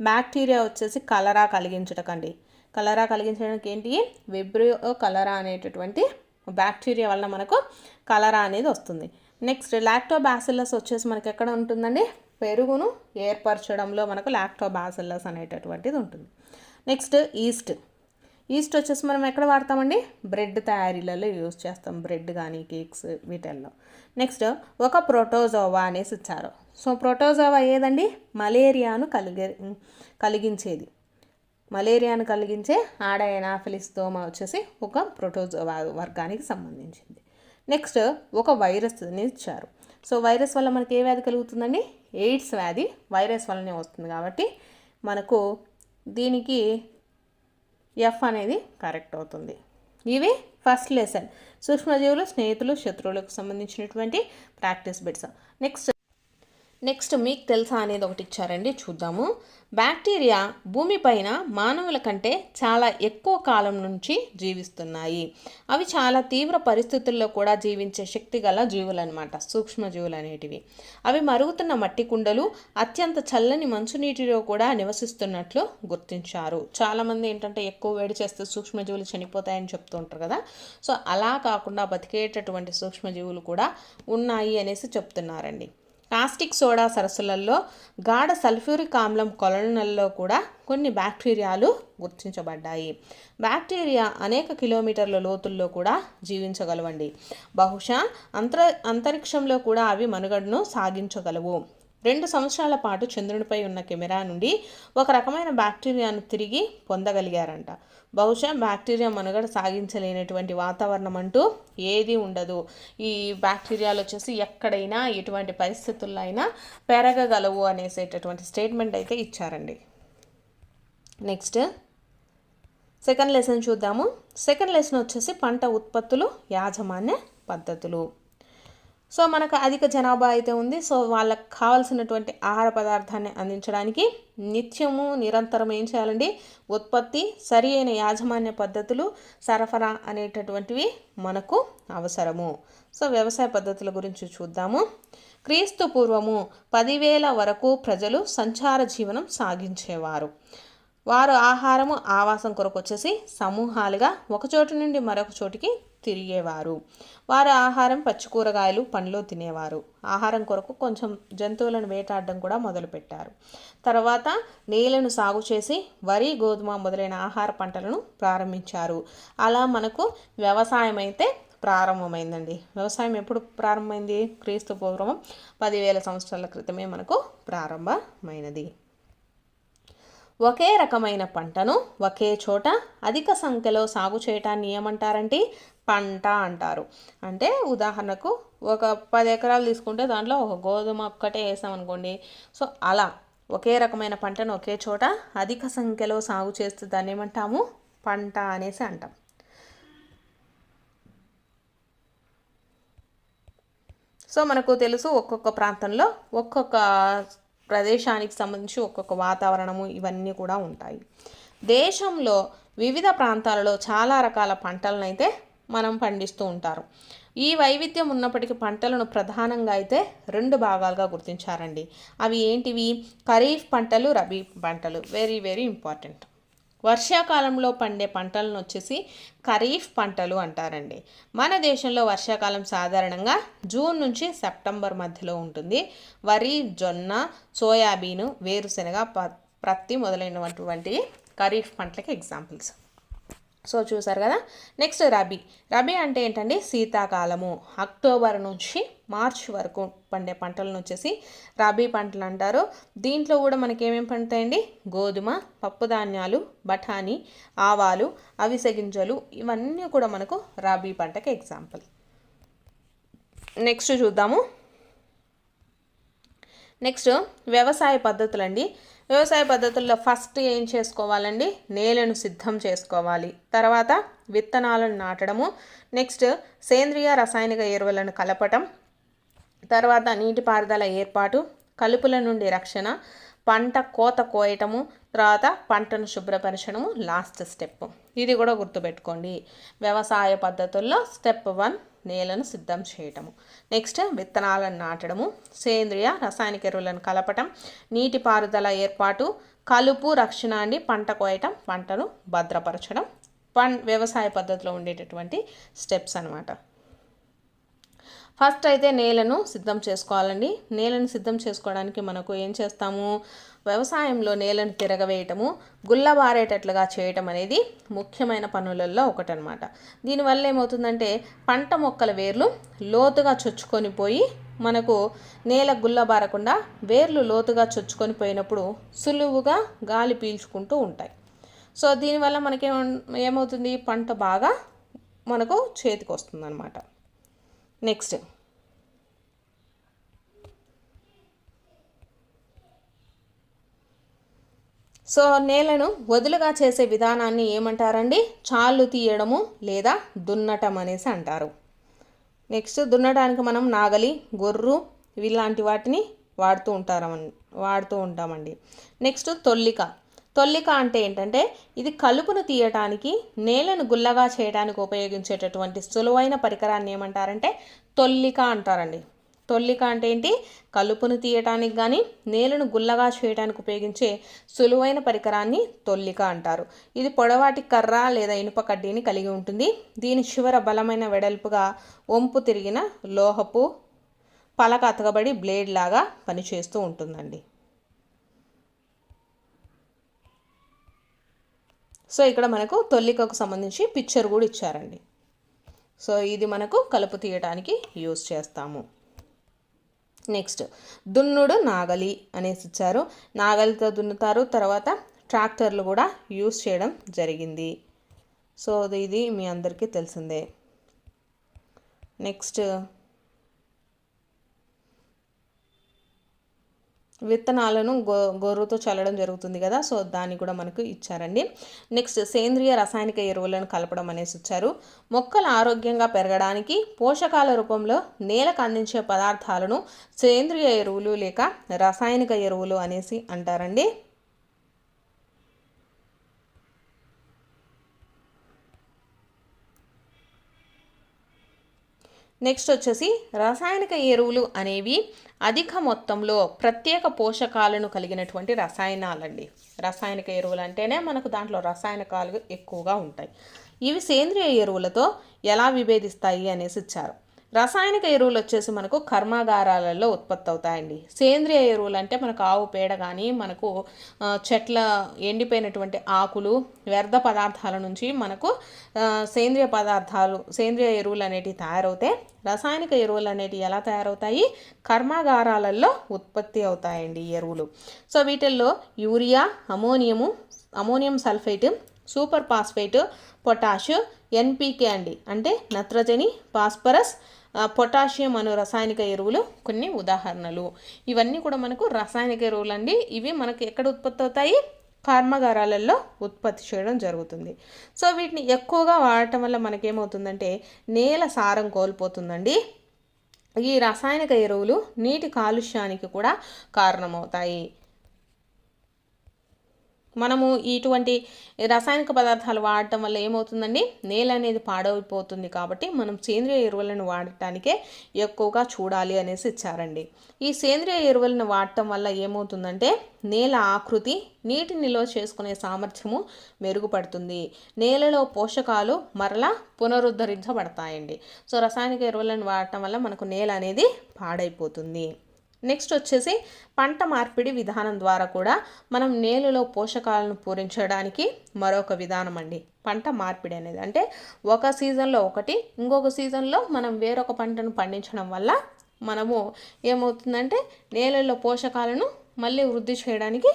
బ్యాక్టీరియా వచ్చేసి కలరా కలిగించటకండి. కలరా కలిగించడానికి ఏంటి? విబ్రియో కలరా అనేటటువంటి బ్యాక్టీరియా వలన మనకు కలరా అనేది వస్తుంది. నెక్స్ట్ లాక్టోబాసిల్లస్ వచ్చేసి మనకి ఎక్కడ ఉంటుందండి? పెరుగును ఏర్పరచడంలో మనకు లాక్టోబాసిల్లస్ అనేటటువంటిది ఉంటుంది. నెక్స్ట్ ఈస్ట్ వచ్చేసి మనం ఎక్కడ వాడతామండి, బ్రెడ్ తయారీలలో యూజ్ చేస్తాం, బ్రెడ్ కానీ కేక్స్ వీటిల్లో. నెక్స్ట్ ఒక ప్రోటోజోవా అనేసి ఇచ్చారు. సో ప్రోటోజోవా ఏదండి, మలేరియాను కలిగించేది, మలేరియాను కలిగించే ఆడైనాఫిలిస్ దోమ వచ్చేసి ఒక ప్రోటోజోవా వర్గానికి సంబంధించింది. నెక్స్ట్ ఒక వైరస్ని ఇచ్చారు. సో వైరస్ వల్ల మనకి ఏ వ్యాధి కలుగుతుందండి, ఎయిడ్స్ వ్యాధి వైరస్ వల్లనే వస్తుంది కాబట్టి మనకు దీనికి ఎఫ్ అనేది కరెక్ట్ అవుతుంది. ఇవి ఫస్ట్ లెసన్ సూక్ష్మజీవులు, స్నేహితులు, శత్రువులకు సంబంధించినటువంటి ప్రాక్టీస్ బిట్స్. నెక్స్ట్ మీకు తెలుసా అనేది ఒకటి ఇచ్చారండి, చూద్దాము. బ్యాక్టీరియా భూమిపైన మానవుల కంటే చాలా ఎక్కువ కాలం నుంచి జీవిస్తున్నాయి. అవి చాలా తీవ్ర పరిస్థితుల్లో కూడా జీవించే శక్తి గల జీవులు అనమాట, సూక్ష్మజీవులు అనేటివి. అవి మరుగుతున్న మట్టి కుండలు, అత్యంత చల్లని మంచునీటిలో కూడా నివసిస్తున్నట్లు గుర్తించారు. చాలామంది ఏంటంటే ఎక్కువ వేడి చేస్తే సూక్ష్మజీవులు చనిపోతాయని చెప్తూ ఉంటారు కదా. సో అలా కాకుండా బతికేటటువంటి సూక్ష్మజీవులు కూడా ఉన్నాయి అనేసి చెప్తున్నారండి. కాస్టిక్ సోడా సరస్సులలో, గాఢ సల్ఫ్యూరిక్ ఆమ్లం కొలనులలో కూడా కొన్ని బ్యాక్టీరియాలు గుర్తించబడ్డాయి. బ్యాక్టీరియా అనేక కిలోమీటర్ల లోతుల్లో కూడా జీవించగలవండి. బహుశా అంతరిక్షంలో కూడా అవి మనుగడను సాగించగలవు. 2 సంవత్సరాల పాటు చంద్రునిపై ఉన్న కెమెరా నుండి ఒక రకమైన బ్యాక్టీరియాను తిరిగి పొందగలిగారంట. బహుశా బ్యాక్టీరియా మనుగడ సాగించలేనటువంటి వాతావరణం అంటూ ఏది ఉండదు. ఈ బ్యాక్టీరియాలు వచ్చేసి ఎక్కడైనా ఎటువంటి పరిస్థితుల్లో అయినా పెరగగలవు అనేసేటటువంటి స్టేట్మెంట్ అయితే ఇచ్చారండి. నెక్స్ట్ సెకండ్ లెసన్ చూద్దాము. సెకండ్ లెసన్ వచ్చేసి పంట ఉత్పత్తులు, యాజమాన్య పద్ధతులు. సో మనకు అధిక జనాభా అయితే ఉంది. సో వాళ్ళకి కావాల్సినటువంటి ఆహార పదార్థాన్ని అందించడానికి నిత్యము నిరంతరం ఏం చేయాలండి, ఉత్పత్తి, సరి అయిన యాజమాన్య పద్ధతులు, సరఫరా అనేటటువంటివి మనకు అవసరము. సో వ్యవసాయ పద్ధతుల గురించి చూద్దాము. క్రీస్తు పూర్వము 10,000 వరకు ప్రజలు సంచార జీవనం సాగించేవారు. వారు ఆహారము, ఆవాసం కొరకు వచ్చేసి సమూహాలుగా ఒక చోటు నుండి మరొక చోటికి తిరిగేవారు. వారు ఆహారం పచ్చి కూరగాయలు, పండ్లు తినేవారు. ఆహారం కొరకు కొంచెం జంతువులను వేటాడడం కూడా మొదలుపెట్టారు. తర్వాత నేలను సాగు చేసి వరి, గోధుమ మొదలైన ఆహార పంటలను ప్రారంభించారు. అలా మనకు వ్యవసాయం అయితే ప్రారంభమైందండి. వ్యవసాయం ఎప్పుడు ప్రారంభమైంది, క్రీస్తు పూర్వం 10,000 సంవత్సరాల క్రితమే మనకు ప్రారంభమైనది. ఒకే రకమైన పంటను ఒకే చోట అధిక సంఖ్యలో సాగు చేయటాన్ని ఏమంటారంటే పంట అంటారు. అంటే ఉదాహరణకు ఒక 10 ఎకరాలు తీసుకుంటే దాంట్లో ఒక గోధుమ ఒక్కటే వేసామనుకోండి. సో అలా ఒకే రకమైన పంటను ఒకే చోట అధిక సంఖ్యలో సాగు చేస్తే దాన్ని ఏమంటాము, పంట అనేసి అంటాం. సో మనకు తెలుసు ఒక్కొక్క ప్రాంతంలో ఒక్కొక్క ప్రదేశానికి సంబంధించి ఒక్కొక్క వాతావరణము ఇవన్నీ కూడా ఉంటాయి. దేశంలో వివిధ ప్రాంతాలలో చాలా రకాల పంటలను అయితే మనం పండిస్తూ ఉంటారు. ఈ వైవిధ్యం ఉన్నప్పటికీ పంటలను ప్రధానంగా అయితే 2 భాగాలుగా గుర్తించారండి. అవి ఏంటివి, ఖరీఫ్ పంటలు, రబీ పంటలు. Very very important. వర్షాకాలంలో పండే పంటలను వచ్చేసి ఖరీఫ్ పంటలు అంటారండి. మన దేశంలో వర్షాకాలం సాధారణంగా జూన్ నుంచి సెప్టెంబర్ మధ్యలో ఉంటుంది. వరి, జొన్న, సోయాబీను, వేరుశెనగ, ప్రత్తి మొదలైనటువంటి ఖరీఫ్ పంటలకి ఎగ్జాంపుల్స్. సో చూసారు కదా. నెక్స్ట్ రబీ. రబీ అంటే ఏంటండి, శీతాకాలము. అక్టోబర్ నుంచి మార్చ్ వరకు పండే పంటలను వచ్చేసి రబీ పంటలు అంటారు. దీంట్లో కూడా మనకి ఏమేమి పండుతాయండి, గోధుమ, పప్పు ధాన్యాలు, బఠానీ, ఆవాలు, అవిసె గింజలు, ఇవన్నీ కూడా మనకు రబీ పంటకి ఎగ్జాంపుల్. నెక్స్ట్ చూద్దాము. నెక్స్ట్ వ్యవసాయ పద్ధతులు అండి. వ్యవసాయ పద్ధతుల్లో ఫస్ట్ ఏం చేసుకోవాలండి, నేలను సిద్ధం చేసుకోవాలి. తర్వాత విత్తనాలను నాటడము. నెక్స్ట్ సేంద్రియ రసాయనిక ఎరువులను కలపటం. తర్వాత నీటిపారుదల ఏర్పాటు, కలుపుల నుండి రక్షణ, పంట కోత కోయటము, తర్వాత పంటను శుభ్రపరచడము లాస్ట్ స్టెప్. ఇది కూడా గుర్తుపెట్టుకోండి. వ్యవసాయ పద్ధతుల్లో స్టెప్ 1 నేలను సిద్ధం చేయటము. నెక్స్ట్ విత్తనాలను నాటడము, సేంద్రియ రసాయనిక ఎరువులను కలపటం, నీటిపారుదల ఏర్పాటు, కలుపు, రక్షణ అండి, పంట కోయటం, పంటను భద్రపరచడం, వ్యవసాయ పద్ధతిలో ఉండేటటువంటి స్టెప్స్ అన్నమాట. ఫస్ట్ అయితే నేలను సిద్ధం చేసుకోవాలండి. నేలను సిద్ధం చేసుకోవడానికి మనకు ఏం చేస్తాము, వ్యవసాయంలో నేలను తిరగవేయటము, గుల్లబారేటట్లుగా చేయటం అనేది ముఖ్యమైన పనులలో ఒకటనమాట. దీనివల్ల ఏమవుతుందంటే పంట మొక్కల వేర్లు లోతుగా చొచ్చుకొని పోయి మనకు నేల గుల్లబారకుండా వేర్లు లోతుగా చొచ్చుకొని పోయినప్పుడు సులువుగా గాలి పీల్చుకుంటూ ఉంటాయి. సో దీనివల్ల మనకి ఏమవుతుంది, పంట బాగా మనకు చేతికి వస్తుంది అన్నమాట. నెక్స్ట్ సో నేలను వదులుగా చేసే విధానాన్ని ఏమంటారండి, చాళ్ళు తీయడము లేదా దున్నటం అనేసి అంటారు. నెక్స్ట్ దున్నడానికి మనం నాగలి, గొర్రు ఇలాంటి వాటిని వాడుతూ ఉంటామండి. నెక్స్ట్ తొల్లిక అంటే ఏంటంటే ఇది కలుపును తీయటానికి, నేలను గుల్లగా చేయడానికి ఉపయోగించేటటువంటి సులువైన పరికరాన్ని ఏమంటారంటే తొల్లిక అంటారండి. తొల్లిక అంటే ఏంటి, కలుపును తీయటానికి కానీ నేలను గుల్లగా చేయడానికి ఉపయోగించే సులువైన పరికరాన్ని తొల్లిక అంటారు. ఇది పొడవాటి కర్ర లేదా ఇనుప కడ్డీని కలిగి ఉంటుంది. దీని చివర బలమైన వెడల్పుగా వంపు తిరిగిన లోహపు పలక అతకబడి బ్లేడ్ లాగా పనిచేస్తూ ఉంటుందండి. సో ఇక్కడ మనకు తొల్లికకు సంబంధించి పిక్చర్ కూడా ఇచ్చారండి. సో ఇది మనకు కలుపు తీయడానికి యూజ్ చేస్తాము. నెక్స్ట్ దున్నుడు నాగలి అనేసి ఇచ్చారు. నాగలితో దున్నుతారు. తర్వాత ట్రాక్టర్లు కూడా యూజ్ చేయడం జరిగింది. సో ఇది మీ అందరికీ తెలిసిందే. నెక్స్ట్ విత్తనాలను గొర్రుతో చల్లడం జరుగుతుంది కదా, సో దాన్ని కూడా మనకు ఇచ్చారండి. నెక్స్ట్ సేంద్రియ రసాయనిక ఎరువులను కలపడం అనేసి ఇచ్చారు. మొక్కలు ఆరోగ్యంగా పెరగడానికి పోషకాల రూపంలో నేలకు అందించే పదార్థాలను సేంద్రియ ఎరువులు లేక రసాయనిక ఎరువులు అనేసి అంటారండి. నెక్స్ట్ వచ్చేసి రసాయనిక ఎరువులు అనేవి అధిక మొత్తంలో ప్రత్యేక పోషకాలను కలిగినటువంటి రసాయనాలండి. రసాయనిక ఎరువులు అంటేనే మనకు దాంట్లో రసాయనికాలు ఎక్కువగా ఉంటాయి. ఇవి సేంద్రియ ఎరువులతో ఎలా విభేదిస్తాయి అనేసి ఇచ్చారు. రసాయనిక ఎరువులు వచ్చేసి మనకు కర్మాగారాలలో ఉత్పత్తి అవుతాయండి. సేంద్రియ ఎరువులు అంటే మనకు ఆవు పేడ కానీ, మనకు చెట్ల ఎండిపోయినటువంటి ఆకులు, వ్యర్థ పదార్థాల నుంచి మనకు సేంద్రియ ఎరువులు అనేటివి తయారవుతాయి. రసాయనిక ఎరువులు అనేటివి ఎలా తయారవుతాయి, కర్మాగారాలలో ఉత్పత్తి అవుతాయండి ఈ ఎరువులు. సో వీటిల్లో urea, ammonium sulphate, super phosphate, potash, NPK అండి, అంటే నత్రజని, ఫాస్ఫరస్, పొటాషియం అను రసాయనిక ఎరువులు కొన్ని ఉదాహరణలు. ఇవన్నీ కూడా మనకు రసాయనిక ఎరువులు అండి. ఇవి మనకు ఎక్కడ ఉత్పత్తి అవుతాయి, కర్మాగారాలలో ఉత్పత్తి చేయడం జరుగుతుంది. సో వీటిని ఎక్కువగా వాడటం వల్ల మనకేమవుతుందంటే నేల సారం కోల్పోతుందండి. ఈ రసాయనిక ఎరువులు నీటి కాలుష్యానికి కూడా కారణమవుతాయి. మనము ఇటువంటి రసాయనిక పదార్థాలు వాడటం వల్ల ఏమవుతుందండి, నేల అనేది పాడైపోతుంది. కాబట్టి మనం సేంద్రియ ఎరువులను వాడటానికే ఎక్కువగా చూడాలి అనేసి ఇచ్చారండి. ఈ సేంద్రియ ఎరువులను వాడటం వల్ల ఏమవుతుందంటే నేల ఆకృతి, నీటి నిల్వ చేసుకునే సామర్థ్యము మెరుగుపడుతుంది. నేలలో పోషకాలు మరలా పునరుద్ధరించబడతాయండి. సో రసాయనిక ఎరువులను వాడటం వల్ల మనకు నేల అనేది పాడైపోతుంది. నెక్స్ట్ వచ్చేసి పంట మార్పిడి విధానం ద్వారా కూడా మనం నేలలో పోషకాలను పూరించడానికి మరొక విధానం అండి పంట మార్పిడి అనేది. అంటే ఒక సీజన్లో ఒకటి, ఇంకొక సీజన్లో మనం వేరొక పంటను పండించడం వల్ల మనము ఏమవుతుందంటే నేలలో పోషకాలను మళ్ళీ వృద్ధి చేయడానికి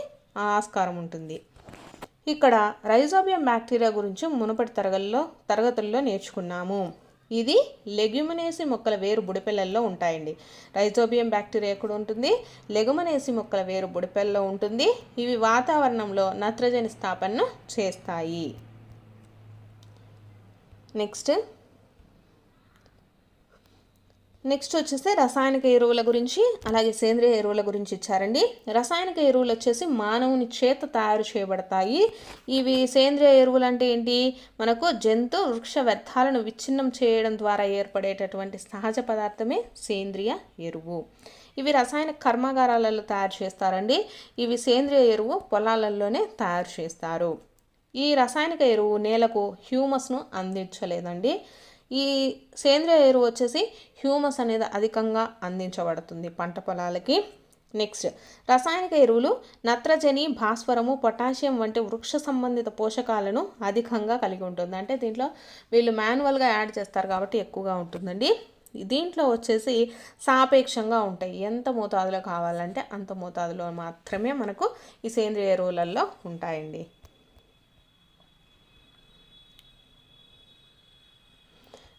ఆస్కారం ఉంటుంది. ఇక్కడ రైజోబియం బ్యాక్టీరియా గురించి మునుపటి తరగతుల్లో నేర్చుకున్నాము. ఇది లెగ్యుమినేసి మొక్కల వేరు బుడిపెల్లల్లో ఉంటాయండి. రైజోబియం బ్యాక్టీరియా ఎక్కడ ఉంటుంది, లెగ్యుమినేసి మొక్కల వేరు బుడిపెల్లో ఉంటుంది. ఇవి వాతావరణంలో నత్రజని స్థాపనను చేస్తాయి. నెక్స్ట్ వచ్చేసి రసాయనిక ఎరువుల గురించి అలాగే సేంద్రియ ఎరువుల గురించి ఇచ్చారండి. రసాయనిక ఎరువులు వచ్చేసి మానవుని చేత తయారు చేయబడతాయి. ఇవి సేంద్రియ ఎరువులు అంటే ఏంటి, మనకు జంతు వృక్ష వ్యర్థాలను విచ్ఛిన్నం చేయడం ద్వారా ఏర్పడేటటువంటి సహజ పదార్థమే సేంద్రియ ఎరువు. ఇవి రసాయన కర్మాగారాలలో తయారు చేస్తారండి. ఇవి సేంద్రియ ఎరువు పొలాలలోనే తయారు చేస్తారు. ఈ రసాయనిక ఎరువు నేలకు హ్యూమస్ను అందించలేదండి. ఈ సేంద్రియ ఎరువు వచ్చేసి హ్యూమస్ అనేది అధికంగా అందించబడుతుంది పంట పొలాలకి. నెక్స్ట్ రసాయనిక ఎరువులు నత్రజని, భాస్వరము, పొటాషియం వంటి వృక్ష సంబంధిత పోషకాలను అధికంగా కలిగి ఉంటుంది. అంటే దీంట్లో వీళ్ళు మాన్యువల్గా యాడ్ చేస్తారు కాబట్టి ఎక్కువగా ఉంటుందండి. దీంట్లో వచ్చేసి సాపేక్షంగా ఉంటాయి. ఎంత మోతాదులో కావాలంటే అంత మోతాదులో మాత్రమే మనకు ఈ సేంద్రియ ఎరువులలో ఉంటాయండి.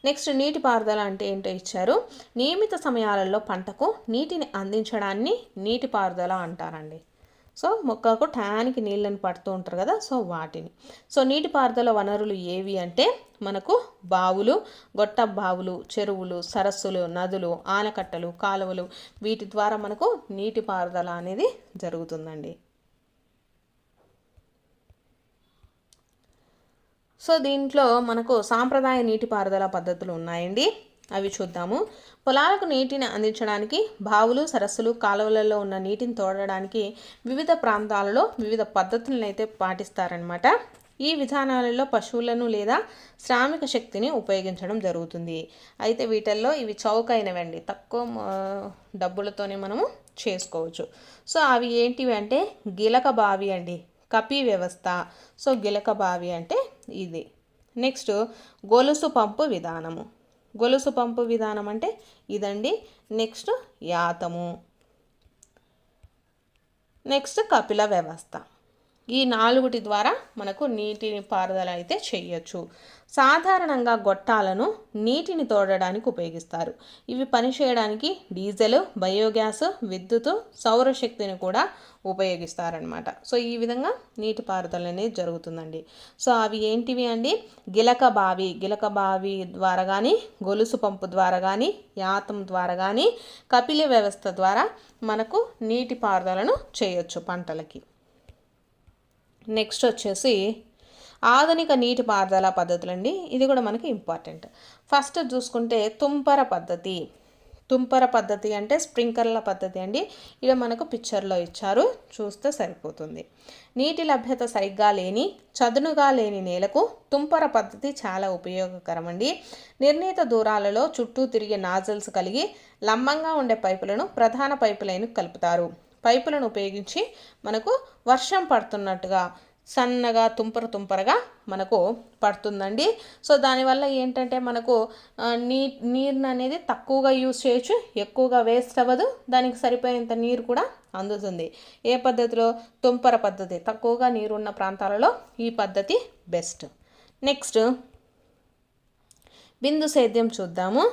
నెక్స్ట్ నీటిపారుదల అంటే ఏంటో ఇచ్చారు. నియమిత సమయాలలో పంటకు నీటిని అందించడాన్ని నీటిపారుదల అంటారండి. సో మొక్కకు టయానికి నీళ్ళని పడుతూ ఉంటారు కదా, సో వాటిని. సో నీటిపారుదల వనరులు ఏవి అంటే మనకు బావులు, గొట్ట బావులు, చెరువులు, సరస్సులు, నదులు, ఆనకట్టలు, కాలువలు, వీటి ద్వారా మనకు నీటిపారుదల అనేది జరుగుతుందండి. సో దీంట్లో మనకు సాంప్రదాయ నీటిపారుదల పద్ధతులు ఉన్నాయండి, అవి చూద్దాము. పొలాలకు నీటిని అందించడానికి బావులు, సరస్సులు, కాలువలలో ఉన్న నీటిని తోడడానికి వివిధ ప్రాంతాలలో వివిధ పద్ధతులను అయితే పాటిస్తారనమాట. ఈ విధానాలలో పశువులను లేదా శ్రామిక శక్తిని ఉపయోగించడం జరుగుతుంది. అయితే వీటిల్లో ఇవి చౌకైనవండి, తక్కువ డబ్బులతోనే మనము చేసుకోవచ్చు. సో అవి ఏంటివి అంటే గిలక బావి అండి, కపి వ్యవస్థ. సో గిలక బావి అంటే ఇది. నెక్స్ట్ గొలుసు పంపు విధానము. గొలుసు పంపు విధానం అంటే ఇదండి. నెక్స్ట్ యాతము. నెక్స్ట్ కపిల వ్యవస్థ. ఈ 4 ద్వారా మనకు నీటిని పారుదల అయితే చేయొచ్చు. సాధారణంగా గొట్టాలను నీటిని తోడడానికి ఉపయోగిస్తారు. ఇవి పనిచేయడానికి డీజిల్, బయోగ్యాస్, విద్యుత్, సౌరశక్తిని కూడా ఉపయోగిస్తారనమాట. సో ఈ విధంగా నీటిపారుదల అనేది జరుగుతుందండి. సో అవి ఏంటివి అండి, గిలక బావి ద్వారా కానీ, గొలుసు పంపు ద్వారా కానీ, యాతం ద్వారా కానీ, కపిల వ్యవస్థ ద్వారా మనకు నీటిపారుదలను చేయొచ్చు పంటలకి. నెక్స్ట్ వచ్చేసి ఆధునిక నీటిపారుదల పద్ధతులండి. ఇది కూడా మనకి ఇంపార్టెంట్. ఫస్ట్ చూసుకుంటే తుంపర పద్ధతి అంటే స్ప్రింక్లర్ల పద్ధతి అండి. ఇది మనకు పిక్చర్లో ఇచ్చారు, చూస్తే సరిపోతుంది. నీటి లభ్యత సరిగ్గా లేని, చదునుగా లేని నేలకు తుంపర పద్ధతి చాలా ఉపయోగకరం అండి. నిర్ణీత దూరాలలో చుట్టూ తిరిగే నాజల్స్ కలిగి లంబంగా ఉండే పైపులను ప్రధాన పైపు లైన్కు కలుపుతారు. పైపులను ఉపయోగించి మనకు వర్షం పడుతున్నట్టుగా సన్నగా తుంపరగా మనకు పడుతుందండి. సో దానివల్ల ఏంటంటే మనకు నీరుని అనేది తక్కువగా యూజ్ చేయొచ్చు, ఎక్కువగా వేస్ట్ అవ్వదు, దానికి సరిపోయేంత నీరు కూడా అందుతుంది. ఏ పద్ధతిలో? తుంపర పద్ధతి. తక్కువగా నీరున్న ప్రాంతాలలో ఈ పద్ధతి బెస్ట్. నెక్స్ట్ బిందు సేద్యం చూద్దాము.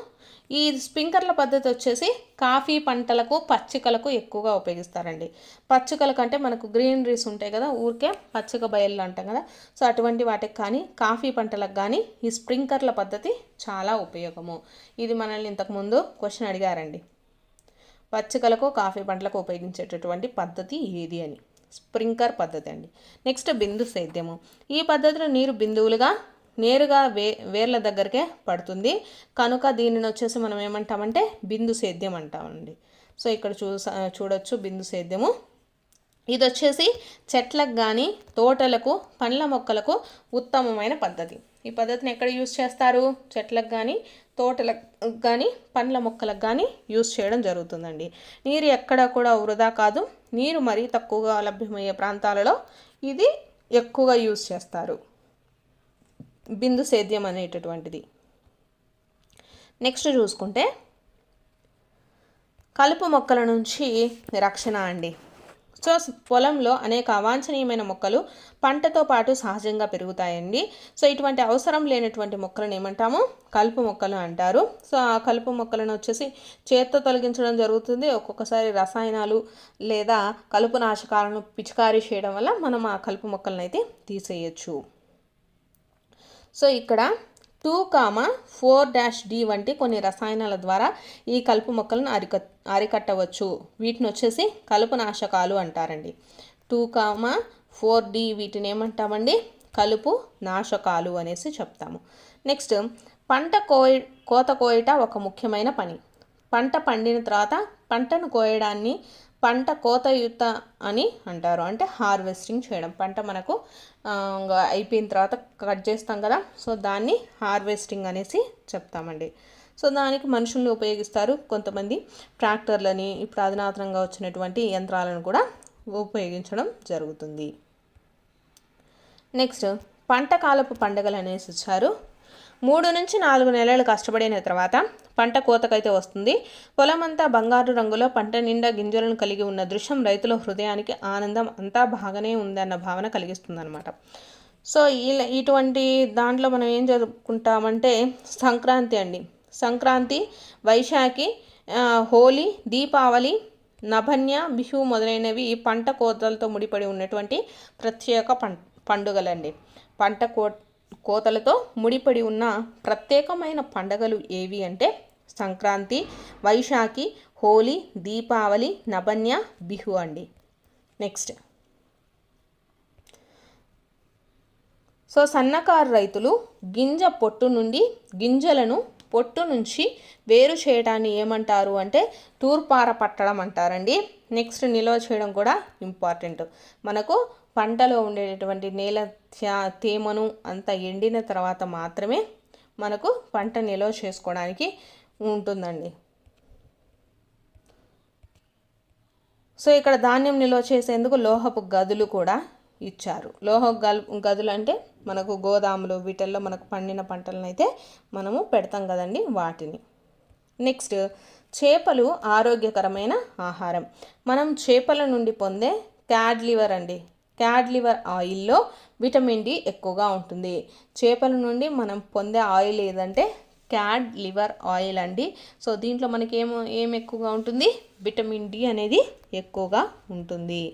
ఈ స్ప్రింక్లర్ల పద్ధతి వచ్చేసి కాఫీ పంటలకు, పచ్చికలకు ఎక్కువగా ఉపయోగిస్తారండి. పచ్చికలకు అంటే మనకు గ్రీనరీస్ ఉంటాయి కదా, ఊరికే పచ్చిక బయళ్ళు అంటాం కదా, సో అటువంటి వాటికి కానీ, కాఫీ పంటలకు కానీ ఈ స్ప్రింక్లర్ల పద్ధతి చాలా ఉపయోగము. ఇది మనల్ని ఇంతకుముందు క్వశ్చన్ అడిగారండి, పచ్చికలకు, కాఫీ పంటలకు ఉపయోగించేటటువంటి పద్ధతి ఏది అని. స్ప్రింక్లర్ పద్ధతి అండి. నెక్స్ట్ బిందు సేద్యము. ఈ పద్ధతిలో నీరు బిందువులుగా నేరుగా వేర్ల దగ్గరికే పడుతుంది కనుక దీనిని వచ్చేసి మనం ఏమంటామంటే బిందు సేద్యం అంటామండి. సో ఇక్కడ చూడొచ్చు బిందు సేద్యము. ఇది వచ్చేసి చెట్లకు కానీ, తోటలకు, పండ్ల మొక్కలకు ఉత్తమమైన పద్ధతి. ఈ పద్ధతిని ఎక్కడ యూజ్ చేస్తారు? చెట్లకు కానీ, తోటలకు కానీ, పండ్ల మొక్కలకు కానీ యూజ్ చేయడం జరుగుతుందండి. నీరు ఎక్కడ కూడా వృధా కాదు. నీరు మరీ తక్కువగా లభ్యమయ్యే ప్రాంతాలలో ఇది ఎక్కువగా యూజ్ చేస్తారు, బిందు సేద్యం అనేటటువంటిది. నెక్స్ట్ చూసుకుంటే కలుపు మొక్కల నుంచి రక్షణ అండి. సో పొలంలో అనేక అవాంఛనీయమైన మొక్కలు పంటతో పాటు సహజంగా పెరుగుతాయండి. సో ఇటువంటి అవసరం లేనటువంటి మొక్కలను ఏమంటాము? కలుపు మొక్కలు అంటారు. సో ఆ కలుపు మొక్కలను వచ్చేసి చేత్తో తొలగించడం జరుగుతుంది. ఒక్కొక్కసారి రసాయనాలు లేదా కలుపు నాశకాలను పిచికారీ చేయడం వల్ల మనం ఆ కలుపు మొక్కలను అయితే తీసేయచ్చు. సో ఇక్కడ 2,4-D వంటి కొన్ని రసాయనాల ద్వారా ఈ కలుపు మొక్కలను అరికట్టవచ్చు. వీటిని వచ్చేసి కలుపు నాశకాలు అంటారండి. 2,4-D వీటిని ఏమంటామండి? కలుపు నాశకాలు అనేసి చెప్తాము. నెక్స్ట్ పంట కోత కోయట ఒక ముఖ్యమైన పని. పంట పండిన తర్వాత పంటను కోయడాన్ని పంట కోతయుత అని అంటారు. అంటే హార్వెస్టింగ్ చేయడం, పంట మనకు అయిపోయిన తర్వాత కట్ చేస్తాం కదా, సో దాన్ని హార్వెస్టింగ్ అనేసి చెప్తామండి. సో దానికి మనుషుల్ని ఉపయోగిస్తారు, కొంతమంది ట్రాక్టర్లని, ఇప్పుడు అధునాతనంగా వచ్చినటువంటి యంత్రాలను కూడా ఉపయోగించడం జరుగుతుంది. నెక్స్ట్ పంట కాలపు పండుగలు అనేసి ఇచ్చారు. 3 నుంచి 4 నెలలు కష్టపడిన తర్వాత పంట కోతకైతే వస్తుంది. పొలమంతా బంగారు రంగులో పంట నిండా గింజలను కలిగి ఉన్న దృశ్యం రైతుల హృదయానికి ఆనందం, అంతా బాగానే ఉందన్న భావన కలిగిస్తుందన్నమాట. సో ఇటువంటి దాంట్లో మనం ఏం జరుపుకుంటామంటే సంక్రాంతి అండి. సంక్రాంతి, వైశాఖి, హోలీ, దీపావళి, నభన్య, బిహు మొదలైనవి పంట కోతలతో ముడిపడి ఉన్నటువంటి ప్రత్యేక పండుగలండి. పంట కోతలతో ముడిపడి ఉన్న ప్రత్యేకమైన పండుగలు ఏవి అంటే సంక్రాంతి, వైశాఖి, హోలీ, దీపావళి, నభన్య, బిహు అండి. నెక్స్ట్ సో సన్నకారు రైతులు గింజలను పొట్టు నుంచి వేరు చేయడాన్ని ఏమంటారు అంటే తూర్పార పట్టడం అంటారండి. నెక్స్ట్ నిల్వ చేయడం కూడా ఇంపార్టెంట్. మనకు పంటలో ఉండేటటువంటి నేల తేమను అంత ఎండిన తర్వాత మాత్రమే మనకు పంట నిల్వ చేసుకోవడానికి ఉంటుందండి. సో ఇక్కడ ధాన్యం నిల్వ చేసేందుకు లోహపు గదులు కూడా ఇచ్చారు. గదులు అంటే మనకు గోదాములు, వీటిల్లో మనకు పండిన పంటలను అయితే మనము పెడతాం కదండి, వాటిని. నెక్స్ట్ చేపలు ఆరోగ్యకరమైన ఆహారం. మనం చేపల నుండి పొందే క్యాడ్ లివర్ అండి. క్యాడ్ లివర్ ఆయిల్లో విటమిన్ డి ఎక్కువగా ఉంటుంది. చేపల నుండి మనం పొందే ఆయిల్ ఏదంటే క్యాడ్ లివర్ ఆయిల్ అండి. సో దీంట్లో మనకి ఏం ఎక్కువగా ఉంటుంది, విటమిన్ డి అనేది ఎక్కువగా ఉంటుంది.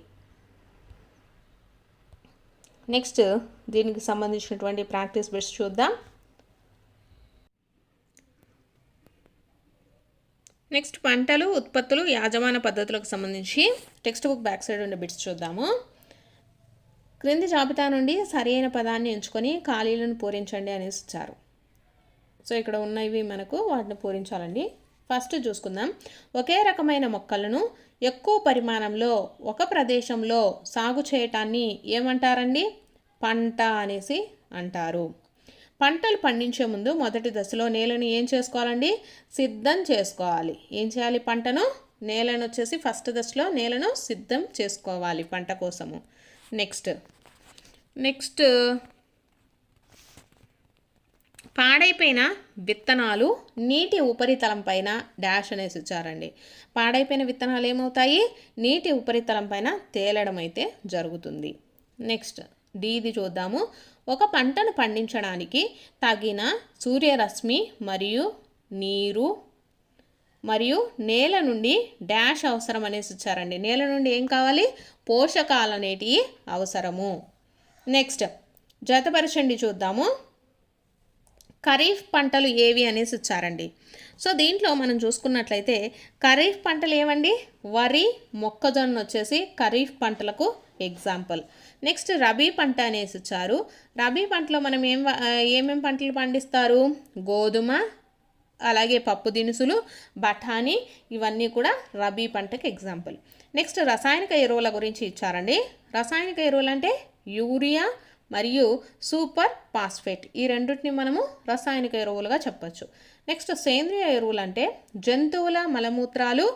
నెక్స్ట్ దీనికి సంబంధించినటువంటి ప్రాక్టీస్ బిట్స్ చూద్దాం. నెక్స్ట్ పంటలు, ఉత్పత్తులు, యాజమాన్య పద్ధతులకు సంబంధించి టెక్స్ట్ బుక్ బ్యాక్ సైడ్ ఉండే బిట్స్ చూద్దాము. క్రింది జాబితా నుండి సరైన పదాన్ని ఎంచుకొని ఖాళీలను పూరించండి అనేసి ఇచ్చారు. సో ఇక్కడ ఉన్నవి మనకు వాటిని పూరించాలండి. ఫస్ట్ చూసుకుందాం. ఒకే రకమైన మొక్కలను ఎక్కువ పరిమాణంలో ఒక ప్రదేశంలో సాగు చేయటాన్ని ఏమంటారండి? పంట అనేసి అంటారు. పంటలు పండించే ముందు మొదటి దశలో నేలను ఏం చేసుకోవాలండి? సిద్ధం చేసుకోవాలి. ఏం చేయాలి? నేలను వచ్చేసి ఫస్ట్ దశలో నేలను సిద్ధం చేసుకోవాలి పంట కోసము. నెక్స్ట్ పాడైపోయిన విత్తనాలు నీటి ఉపరితలం పైన డాష్ అనేసి ఇచ్చారండి. పాడైపోయిన విత్తనాలు ఏమవుతాయి? నీటి ఉపరితలం పైన తేలడం అయితే జరుగుతుంది. నెక్స్ట్ డీది చూద్దాము. ఒక పంటను పండించడానికి తగిన సూర్యరశ్మి మరియు నీరు మరియు నేల నుండి డాష్ అవసరం అనేసి ఇచ్చారండి. నేల నుండి ఏం కావాలి? పోషకాలు అనేటివి అవసరము. నెక్స్ట్ జతపరచండి చూద్దాము. ఖరీఫ్ పంటలు ఏవి అనేసి ఇచ్చారండి. సో దీంట్లో మనం చూసుకున్నట్లయితే ఖరీఫ్ పంటలు ఏమండి? వరి, మొక్కజొన్న వచ్చేసి ఖరీఫ్ పంటలకు ఎగ్జాంపుల్. నెక్స్ట్ రబీ పంట అనేసి ఇచ్చారు. రబీ పంటలో మనం ఏమేం పంటలు పండిస్తారు? గోధుమ, అలాగే పప్పు దినుసులు, బఠానీ, ఇవన్నీ కూడా రబీ పంటకి ఎగ్జాంపుల్. నెక్స్ట్ రసాయనిక ఎరువుల గురించి ఇచ్చారండి. రసాయనిక ఎరువులు అంటే యూరియా మరియు సూపర్ ఫాస్ఫేట్, ఈ రెండింటిని మనము రసాయనిక ఎరువులుగా చెప్పచ్చు. నెక్స్ట్ సేంద్రియ ఎరువులు అంటే జంతువుల మలమూత్రాలు,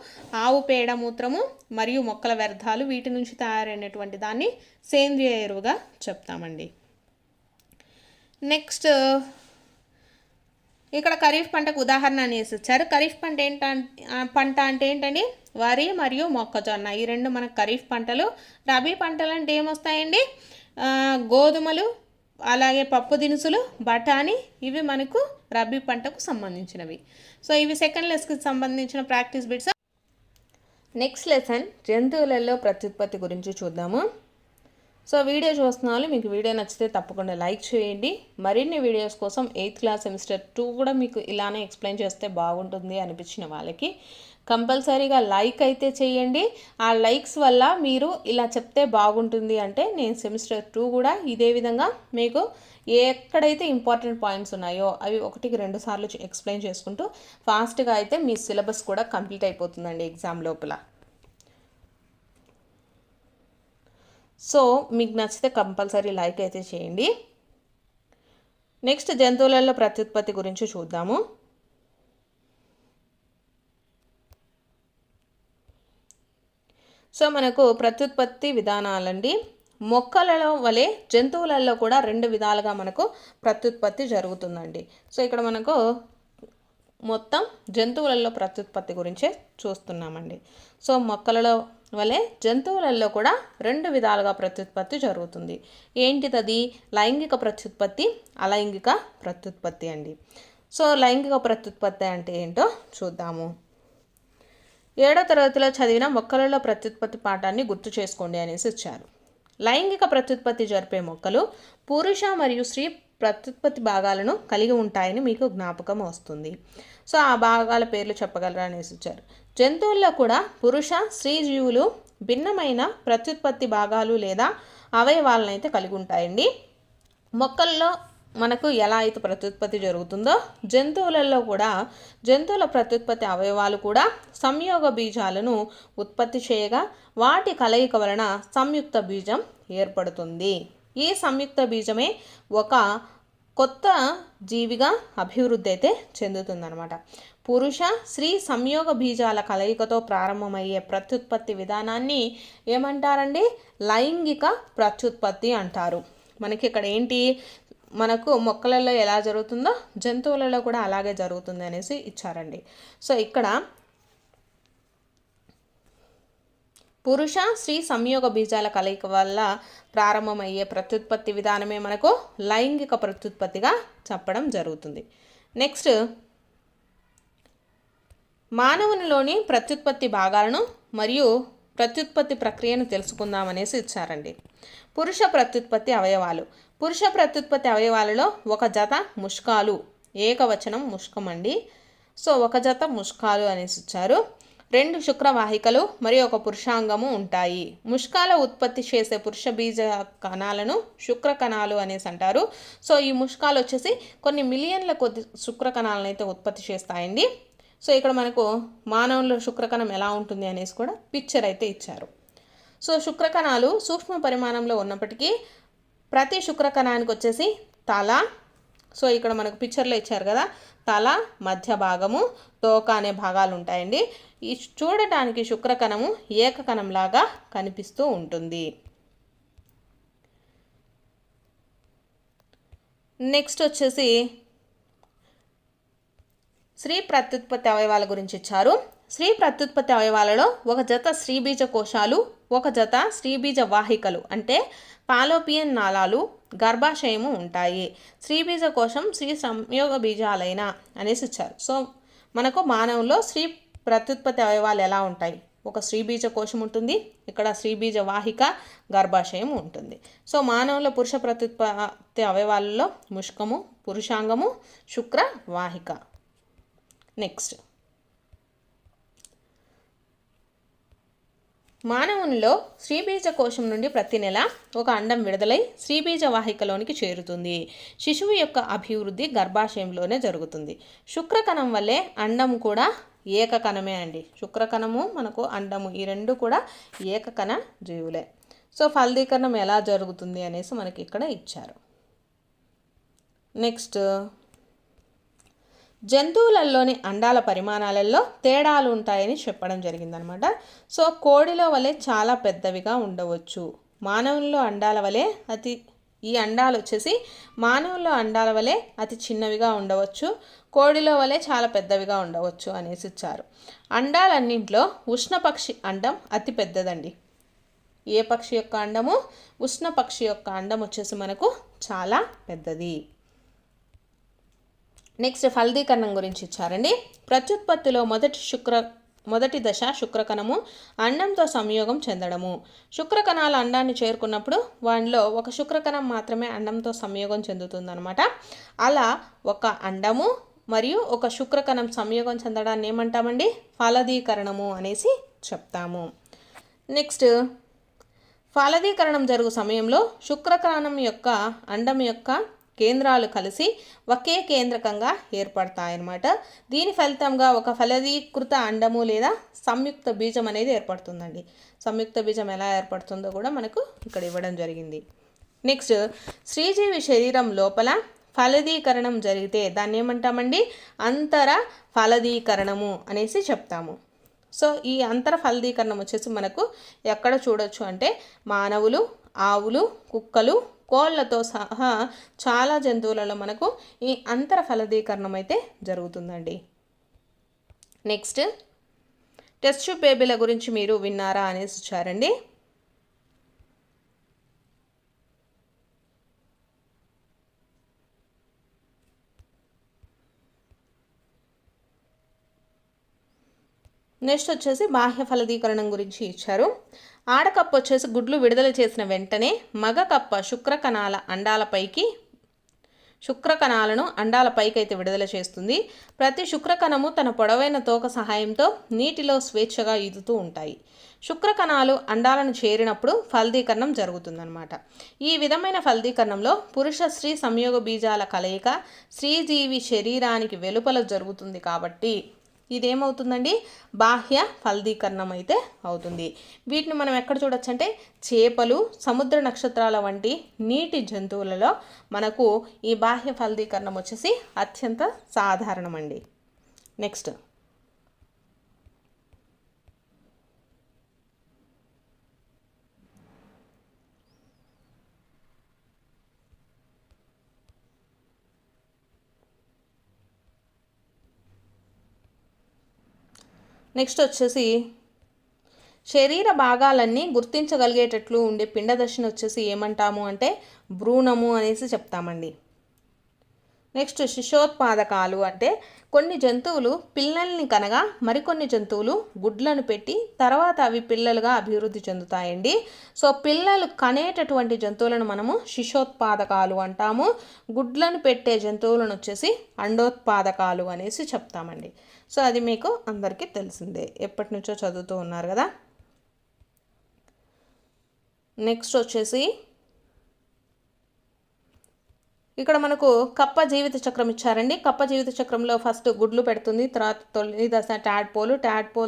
ఆవు పేడ మూత్రము మరియు మొక్కల వ్యర్థాలు, వీటి నుంచి తయారైనటువంటి దాన్ని సేంద్రియ ఎరువుగా చెప్తామండి. నెక్స్ట్ ఇక్కడ ఖరీఫ్ పంటకు ఉదాహరణ అనేసి ఇచ్చారు. ఖరీఫ్ పంట అంటే ఏంటండి? వరి మరియు మొక్కజొన్న, ఈ రెండు మనకు ఖరీఫ్ పంటలు. రబీ పంటలు అంటే ఏమొస్తాయండి? గోధుమలు, అలాగే పప్పు దినుసులు, బఠానీ, ఇవి మనకు రబీ పంటకు సంబంధించినవి. సో ఇవి సెకండ్ లెసన్కి సంబంధించిన ప్రాక్టీస్ బిట్స్. నెక్స్ట్ లెసన్ జంతువులలో ప్రత్యుత్పత్తి గురించి చూద్దాము. సో వీడియో చూస్తున్న వాళ్ళు మీకు వీడియో నచ్చితే తప్పకుండా లైక్ చేయండి. మరిన్ని వీడియోస్ కోసం 8th క్లాస్ సెమిస్టర్ 2 కూడా మీకు ఇలానే ఎక్స్ప్లెయిన్ చేస్తే బాగుంటుంది అనిపించిన వాళ్ళకి కంపల్సరీగా లైక్ అయితే చేయండి. ఆ లైక్స్ వల్ల మీరు ఇలా చెప్తే బాగుంటుంది అంటే నేను సెమిస్టర్ 2 కూడా ఇదే విధంగా మీకు ఎక్కడైతే ఇంపార్టెంట్ పాయింట్స్ ఉన్నాయో అవి 1-2 సార్లు ఎక్స్ప్లెయిన్ చేసుకుంటూ ఫాస్ట్గా అయితే మీ సిలబస్ కూడా కంప్లీట్ అయిపోతుందండి ఎగ్జామ్ లోపల. సో మీకు నచ్చితే కంపల్సరీ లైక్ అయితే చేయండి. నెక్స్ట్ జంతువులలో ప్రత్యుత్పత్తి గురించి చూద్దాము. సో మనకు ప్రత్యుత్పత్తి విధానాలండి. మొక్కలలో వలె జంతువులలో కూడా 2 విధాలుగా మనకు ప్రత్యుత్పత్తి జరుగుతుందండి. సో ఇక్కడ మనకు మొత్తం జంతువులలో ప్రత్యుత్పత్తి గురించే చూస్తున్నామండి. సో మొక్కలలో వలె జంతువులలో కూడా 2 విధాలుగా ప్రత్యుత్పత్తి జరుగుతుంది. ఏంటిది? లైంగిక ప్రత్యుత్పత్తి, అలైంగిక ప్రత్యుత్పత్తి అండి. సో లైంగిక ప్రత్యుత్పత్తి అంటే ఏంటో చూద్దాము. 7వ తరగతిలో చదివిన మొక్కలలో ప్రత్యుత్పత్తి పాఠాన్ని గుర్తు చేసుకోండి అనేసి ఇచ్చారు. లైంగిక ప్రత్యుత్పత్తి జరిపే మొక్కలు పురుష మరియు స్త్రీ ప్రత్యుత్పత్తి భాగాలను కలిగి ఉంటాయని మీకు జ్ఞాపకం వస్తుంది. సో ఆ భాగాల పేర్లు చెప్పగలరా అనేసి ఇచ్చారు. జంతువుల్లో కూడా పురుష స్త్రీ జీవులు భిన్నమైన ప్రత్యుత్పత్తి భాగాలు లేదా అవయవాలను అయితే కలిగి ఉంటాయండి. మొక్కల్లో మనకు ఎలా అయితే ప్రత్యుత్పత్తి జరుగుతుందో జంతువులలో కూడా జంతువుల ప్రత్యుత్పత్తి అవయవాలు కూడా సంయోగ బీజాలను ఉత్పత్తి చేయగా వాటి కలయిక వలన సంయుక్త బీజం ఏర్పడుతుంది. ఈ సంయుక్త బీజమే ఒక కొత్త జీవిగా అభివృద్ధి అయితే చెందుతుందన్నమాట. పురుష స్త్రీ సంయోగ బీజాల కలయికతో ప్రారంభమయ్యే ప్రత్యుత్పత్తి విధానాన్ని ఏమంటారండి? లైంగిక ప్రత్యుత్పత్తి అంటారు. మనకి ఇక్కడ ఏంటి, మనకు మొక్కలలో ఎలా జరుగుతుందో జంతువులలో కూడా అలాగే జరుగుతుంది అనేసి ఇచ్చారండి. సో ఇక్కడ పురుష స్త్రీ సంయోగ బీజాల కలయిక వల్ల ప్రారంభమయ్యే ప్రత్యుత్పత్తి విధానమే మనకు లైంగిక ప్రత్యుత్పత్తిగా చెప్పడం జరుగుతుంది. నెక్స్ట్ మానవునిలోని ప్రత్యుత్పత్తి భాగాలను మరియు ప్రత్యుత్పత్తి ప్రక్రియను తెలుసుకుందామనేసి ఇచ్చారండి. పురుష ప్రత్యుత్పత్తి అవయవాలు. పురుష ప్రత్యుత్పత్తి అవయవాలలో ఒక జత ముష్కాలు, ఏకవచనం ముష్కం అండి. సో ఒక జత ముష్కాలు అనేసి ఇచ్చారు. 2 శుక్రవాహికలు మరియు ఒక పురుషాంగము ఉంటాయి. ముష్కాల ఉత్పత్తి చేసే పురుష బీజ కణాలను శుక్ర కణాలు అనేసి అంటారు. సో ఈ ముష్కాలు వచ్చేసి కొన్ని మిలియన్ల కొద్ది శుక్ర కణాలను అయితే ఉత్పత్తి చేస్తాయండి. సో ఇక్కడ మనకు మానవుల్లో శుక్రకణం ఎలా ఉంటుంది అనేసి కూడా పిక్చర్ అయితే ఇచ్చారు. సో శుక్రకణాలు సూక్ష్మ పరిమాణంలో ఉన్నప్పటికీ ప్రతి శుక్రకణానికి వచ్చేసి తల, సో ఇక్కడ మనకు పిక్చర్లో ఇచ్చారు కదా, తల, మధ్య భాగము, తోక అనే భాగాలు ఉంటాయండి. ఈ చూడటానికి శుక్రకణము ఏకకణంలాగా కనిపిస్తూ ఉంటుంది. నెక్స్ట్ వచ్చేసి స్త్రీ ప్రత్యుత్పత్తి అవయవాల గురించి ఇచ్చారు. స్త్రీ ప్రత్యుత్పత్తి అవయవాలలో ఒక జత స్త్రీబీజ కోశాలు, ఒక జత స్త్రీబీజ వాహికలు అంటే పాలోపియన్ నాళాలు, గర్భాశయము ఉంటాయి. స్త్రీబీజ కోశం స్త్రీ సంయోగ బీజాలైన అనేసి ఇచ్చారు. సో మనకు మానవుల్లో స్త్రీ ప్రత్యుత్పత్తి అవయవాలు ఎలా ఉంటాయి? ఒక స్త్రీబీజ కోశం ఉంటుంది, ఇక్కడ స్త్రీబీజ వాహిక, గర్భాశయం ఉంటుంది. సో మానవుల పురుష ప్రత్యుత్పత్తి అవయవాలలో ముష్కము, పురుషాంగము, శుక్ర వాహిక. నెక్స్ట్ మానవునిలో స్త్రీబీజ కోశం నుండి ప్రతి నెల ఒక అండం విడుదలై స్త్రీబీజ వాహికలోనికి చేరుతుంది. శిశువు యొక్క అభివృద్ధి గర్భాశయంలోనే జరుగుతుంది. శుక్రకణం వల్లే అండం కూడా ఏకకణమే అండి. శుక్రకణము మనకు అండము ఈ 2 కూడా ఏకకణ జీవులే. సో ఫలదీకరణం ఎలా జరుగుతుంది అనేసి మనకి ఇక్కడ ఇచ్చారు. నెక్స్ట్ జంతువులలోని అండాల పరిమాణాలలో తేడాలు ఉంటాయని చెప్పడం జరిగిందనమాట. సో కోడిలో వలె చాలా పెద్దవిగా ఉండవచ్చు. మానవుల్లో అండాల వలె ఈ అండాలు వచ్చేసి మానవుల్లో అండాల వలె అతి చిన్నవిగా ఉండవచ్చు, కోడిలో వలె చాలా పెద్దవిగా ఉండవచ్చు అనేసి ఇచ్చారు. అండాలన్నింటిలో ఉష్ణపక్షి అండం అతి పెద్దదండి. ఏ పక్షి యొక్క అండము? ఉష్ణపక్షి యొక్క అండం వచ్చేసి మనకు చాలా పెద్దది. నెక్స్ట్ ఫలదీకరణం గురించి ఇచ్చారండి. ప్రత్యుత్పత్తిలో మొదటి దశ శుక్రకణము అండంతో సంయోగం చెందడము. శుక్రకణాలు అండాన్ని చేరుకున్నప్పుడు వాటిలో ఒక శుక్రకణం మాత్రమే అండంతో సంయోగం చెందుతుందన్నమాట. అలా ఒక అండము మరియు ఒక శుక్రకణం సంయోగం చెందడాన్ని ఏమంటామండి? ఫలదీకరణము అనేసి చెప్తాము. నెక్స్ట్ ఫలదీకరణం జరుగు సమయంలో శుక్రకణం యొక్క అండం యొక్క కేంద్రాలు కలిసి ఒకే కేంద్రకంగా ఏర్పడతాయన్నమాట. దీని ఫలితంగా ఒక ఫలదీకృత అండము లేదా సంయుక్త బీజం అనేది ఏర్పడుతుందండి. సంయుక్త బీజం ఎలా ఏర్పడుతుందో కూడా మనకు ఇక్కడ ఇవ్వడం జరిగింది. నెక్స్ట్, స్త్రీజీవి శరీరం లోపల ఫలదీకరణం జరిగితే దాన్ని ఏమంటామండి? అంతర ఫలదీకరణము అనేసి చెప్తాము. సో ఈ అంతర ఫలదీకరణం వచ్చేసి మనకు ఎక్కడ చూడొచ్చు అంటే మానవులు, ఆవులు, కుక్కలు, కోళ్ళతో సహా చాలా జంతువులలో మనకు ఈ అంతర ఫలదీకరణం అయితే జరుగుతుందండి. నెక్స్ట్, టెస్ట్ ట్యూబ్ బేబీల గురించి మీరు విన్నారా అనేసి వచ్చారండి. నెక్స్ట్ వచ్చేసి బాహ్య ఫలదీకరణం గురించి ఇచ్చారు. ఆడకప్ప వచ్చేసి గుడ్లు విడుదల చేసిన వెంటనే మగ కప్ప శుక్రకణాలను అండాలపైకి అయితే విడుదల చేస్తుంది. ప్రతి శుక్రకణము తన పొడవైన తోక సహాయంతో నీటిలో స్వేచ్ఛగా ఈదుతూ ఉంటాయి. శుక్రకణాలు అండాలను చేరినప్పుడు ఫలదీకరణం జరుగుతుందన్నమాట. ఈ విధమైన ఫలదీకరణంలో పురుష స్త్రీ సంయోగ బీజాల కలయిక స్త్రీజీవి శరీరానికి వెలుపల జరుగుతుంది కాబట్టి ఇదేమవుతుందండి? బాహ్య ఫలదీకరణం అయితే అవుతుంది. వీటిని మనం ఎక్కడ చూడొచ్చు అంటే చేపలు, సముద్ర నక్షత్రాల వంటి నీటి జంతువులలో మనకు ఈ బాహ్య ఫలదీకరణం వచ్చేసి అత్యంత సాధారణమండి. నెక్స్ట్, వచ్చేసి శరీర భాగాలన్నీ గుర్తించగలిగేటట్లు ఉండే పిండ దశను వచ్చేసి ఏమంటాము అంటే భ్రూణము అనేసి చెప్తామండి. నెక్స్ట్, శిశోత్పాదకాలు అంటే కొన్ని జంతువులు పిల్లల్ని కనగా మరికొన్ని జంతువులు గుడ్లను పెట్టి తర్వాత అవి పిల్లలుగా అభివృద్ధి చెందుతాయండి. సో పిల్లలు కనేటటువంటి జంతువులను మనము శిశోత్పాదకాలు అంటాము. గుడ్లను పెట్టే జంతువులను వచ్చేసి అండోత్పాదకాలు అనేసి చెప్తామండి. సో అది మీకు అందరికీ తెలిసిందే, ఎప్పటి నుంచో చదువుతూ ఉన్నారు కదా. నెక్స్ట్ వచ్చేసి ఇక్కడ మనకు కప్ప జీవిత చక్రం ఇచ్చారండి. కప్ప జీవిత చక్రంలో ఫస్ట్ గుడ్లు పెడుతుంది, తర్వాత తొలి దశ ట్యాడ్పోల్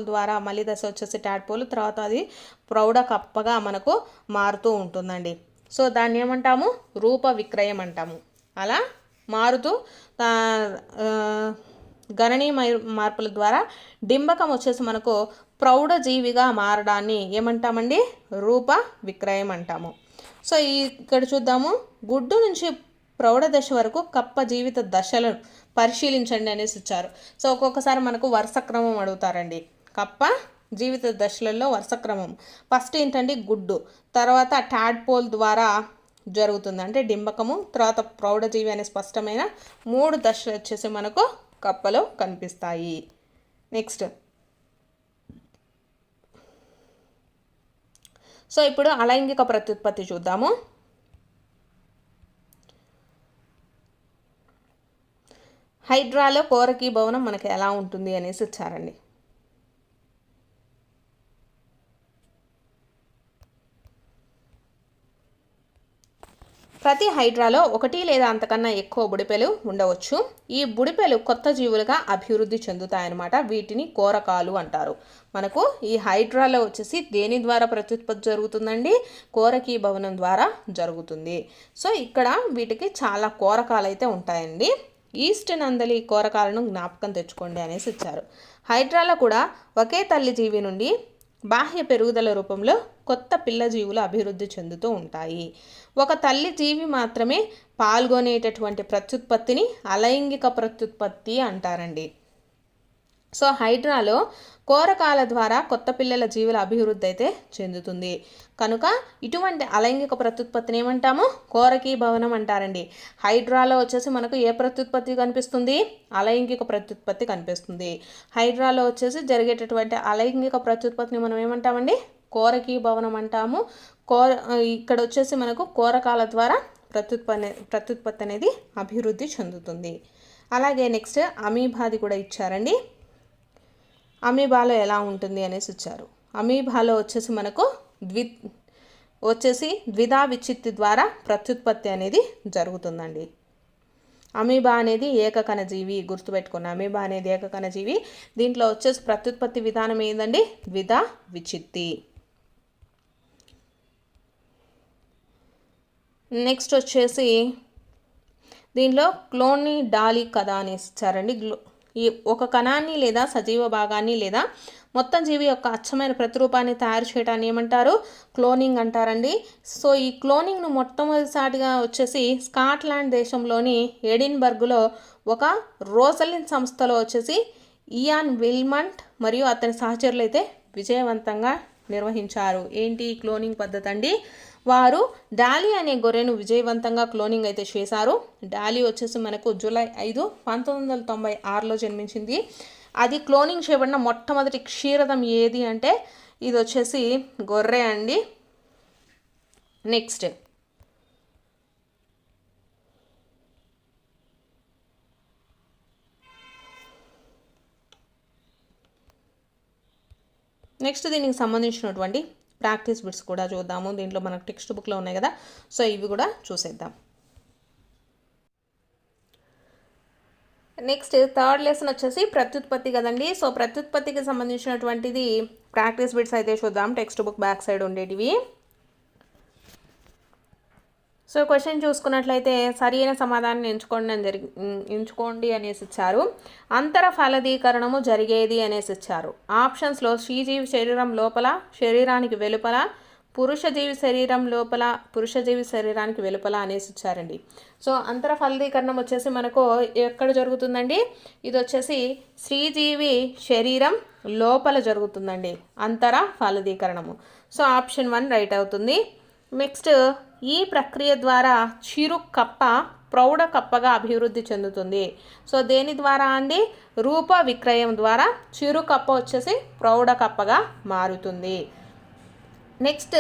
ద్వారా మళ్ళీ దశ వచ్చేసి ట్యాడ్పోల్, తర్వాత అది ప్రౌఢ కప్పగా మనకు మారుతూ ఉంటుందండి. సో దాన్ని ఏమంటాము? రూప విక్రయం అంటాము. అలా మారుతూ గణనీయ మార్పుల ద్వారా డింబకం వచ్చేసి మనకు ప్రౌఢ జీవిగా మారడాన్ని ఏమంటామండి? రూప విక్రయం అంటాము. సో ఇక్కడ చూద్దాము, గుడ్డు నుంచి ప్రౌఢ దశ వరకు కప్ప జీవిత దశలను పరిశీలించండి అనేసి ఇచ్చారు. సో ఒక్కొక్కసారి మనకు వరుస క్రమం అడుగుతారండి. కప్ప జీవిత దశలలో వరుస క్రమం ఫస్ట్ ఏంటంటే గుడ్డు, తర్వాత ట్యాడ్పోల్ ద్వారా జరుగుతుంది అంటే డింబకము, తర్వాత ప్రౌఢజీవి అనే స్పష్టమైన 3 దశలు వచ్చేసి మనకు కప్పలో కనిపిస్తాయి. నెక్స్ట్, సో ఇప్పుడు అలైంగిక ప్రత్యుత్పత్తి చూద్దాము. హైడ్రాలో కోరకీ భవనం మనకి ఎలా ఉంటుంది అనేసి ఇచ్చారండి. ప్రతి హైడ్రాలో 1 లేదా అంతకన్నా ఎక్కువ బుడిపెలు ఉండవచ్చు. ఈ బుడిపెలు కొత్త జీవులుగా అభివృద్ధి చెందుతాయన్నమాట. వీటిని కోరకాలు అంటారు. మనకు ఈ హైడ్రాలో వచ్చేసి దేని ద్వారా ప్రత్యుత్పత్తి జరుగుతుందండి? కోరకీ భవనం ద్వారా జరుగుతుంది. సో ఇక్కడ వీటికి చాలా కోరకాలు అయితే ఉంటాయండి. ఈస్ట్ నందలి కోరకాలను జ్ఞాపకం తెచ్చుకోండి అనేసి ఇచ్చారు. హైడ్రాలో కూడా ఒకే తల్లి జీవి నుండి బాహ్య పెరుగుదల రూపంలో కొత్త పిల్ల జీవులు అభివృద్ధి చెందుతూ ఉంటాయి. ఒక తల్లి జీవి మాత్రమే పాల్గొనేటటువంటి ప్రత్యుత్పత్తిని అలైంగిక ప్రత్యుత్పత్తి అంటారండి. సో హైడ్రాలో కోరకాల ద్వారా కొత్త పిల్లల జీవుల అభివృద్ధి అయితే చెందుతుంది. కనుక ఇటువంటి అలైంగిక ప్రత్యుత్పత్తిని ఏమంటాము? కోరకీ భవనం అంటారండి. హైడ్రాలో వచ్చేసి మనకు ఏ ప్రత్యుత్పత్తి కనిపిస్తుంది? అలైంగిక ప్రత్యుత్పత్తి కనిపిస్తుంది. హైడ్రాలో వచ్చేసి జరిగేటటువంటి అలైంగిక ప్రత్యుత్పత్తిని మనం ఏమంటామండి? కోరకీ భవనం అంటాము. ఇక్కడ వచ్చేసి మనకు కోరకాల ద్వారా ప్రత్యుత్పత్తి అనేది అభివృద్ధి చెందుతుంది. అలాగే నెక్స్ట్ అమీబాది కూడా ఇచ్చారండి. అమీబాలో ఎలా ఉంటుంది అనేసి ఇచ్చారు. అమీబాలో వచ్చేసి మనకు ద్విధా విచ్చిత్తి ద్వారా ప్రత్యుత్పత్తి అనేది జరుగుతుందండి. అమీబా అనేది ఏకకణజీవి, గుర్తుపెట్టుకున్న అమీబా అనేది ఏకకణజీవి. దీంట్లో వచ్చేసి ప్రత్యుత్పత్తి విధానం ఏందండి, ద్విధా విచ్చిత్తి. నెక్స్ట్ వచ్చేసి దీనిలో క్లోనిడాలి కథ అనేసి ఇచ్చారండి. ఈ ఒక కణాన్ని లేదా సజీవ భాగాన్ని లేదా మొత్తం జీవి యొక్క అచ్చమైన ప్రతిరూపాన్ని తయారు చేయడాన్ని ఏమంటారు, క్లోనింగ్ అంటారండి. సో ఈ క్లోనింగ్ను మొట్టమొదటిసారిగా వచ్చేసి స్కాట్లాండ్ దేశంలోని ఎడిన్బర్గ్లో ఒక రోసలిన్ సంస్థలో వచ్చేసి ఇయాన్ విల్మంట్ మరియు అతని సహచరులు అయితే విజయవంతంగా నిర్వహించారు. ఏంటి క్లోనింగ్ పద్ధతి అండి, వారు డాలీ అనే గొర్రెను విజయవంతంగా క్లోనింగ్ అయితే చేశారు. డాలీ వచ్చేసి మనకు జూలై 5, 1996లో జన్మించింది. అది క్లోనింగ్ చేయబడిన మొట్టమొదటి క్షీరదం ఏది అంటే ఇది వచ్చేసి గొర్రె అండి. నెక్స్ట్ దీనికి సంబంధించినటువంటి ప్రాక్టీస్ బిట్స్ కూడా చూద్దాము. దీంట్లో మనకు టెక్స్ట్ బుక్లో ఉన్నాయి కదా, సో ఇవి కూడా చూసేద్దాం. నెక్స్ట్ థర్డ్ లెసన్ వచ్చేసి ప్రత్యుత్పత్తి కదండి. సో ప్రత్యుత్పత్తికి సంబంధించినటువంటిది ప్రాక్టీస్ బిట్స్ అయితే చూద్దాం, టెక్స్ట్ బుక్ బ్యాక్ సైడ్ ఉండేటివి. సో క్వశ్చన్ చూసుకున్నట్లయితే సరి అయిన సమాధానం ఎంచుకోండి అనేసి ఇచ్చారు. అంతర ఫలదీకరణము జరిగేది అనేసి ఇచ్చారు. ఆప్షన్స్లో శ్రీజీవి శరీరం లోపల, శరీరానికి వెలుపల, పురుషజీవి శరీరం లోపల, పురుషజీవి శరీరానికి వెలుపల అనేసి ఇచ్చారండి. సో అంతర ఫలదీకరణం వచ్చేసి మనకు ఎక్కడ జరుగుతుందండి, ఇది వచ్చేసి శ్రీజీవి శరీరం లోపల జరుగుతుందండి అంతర ఫలదీకరణము. సో ఆప్షన్ 1 రైట్ అవుతుంది. నెక్స్ట్ ఈ ప్రక్రియ ద్వారా చిరు కప్ప ప్రౌఢ కప్పగా అభివృద్ధి చెందుతుంది. సో దేని ద్వారా అండి, రూప విక్రయం ద్వారా చిరు కప్ప వచ్చేసి ప్రౌఢ కప్పగా మారుతుంది. నెక్స్ట్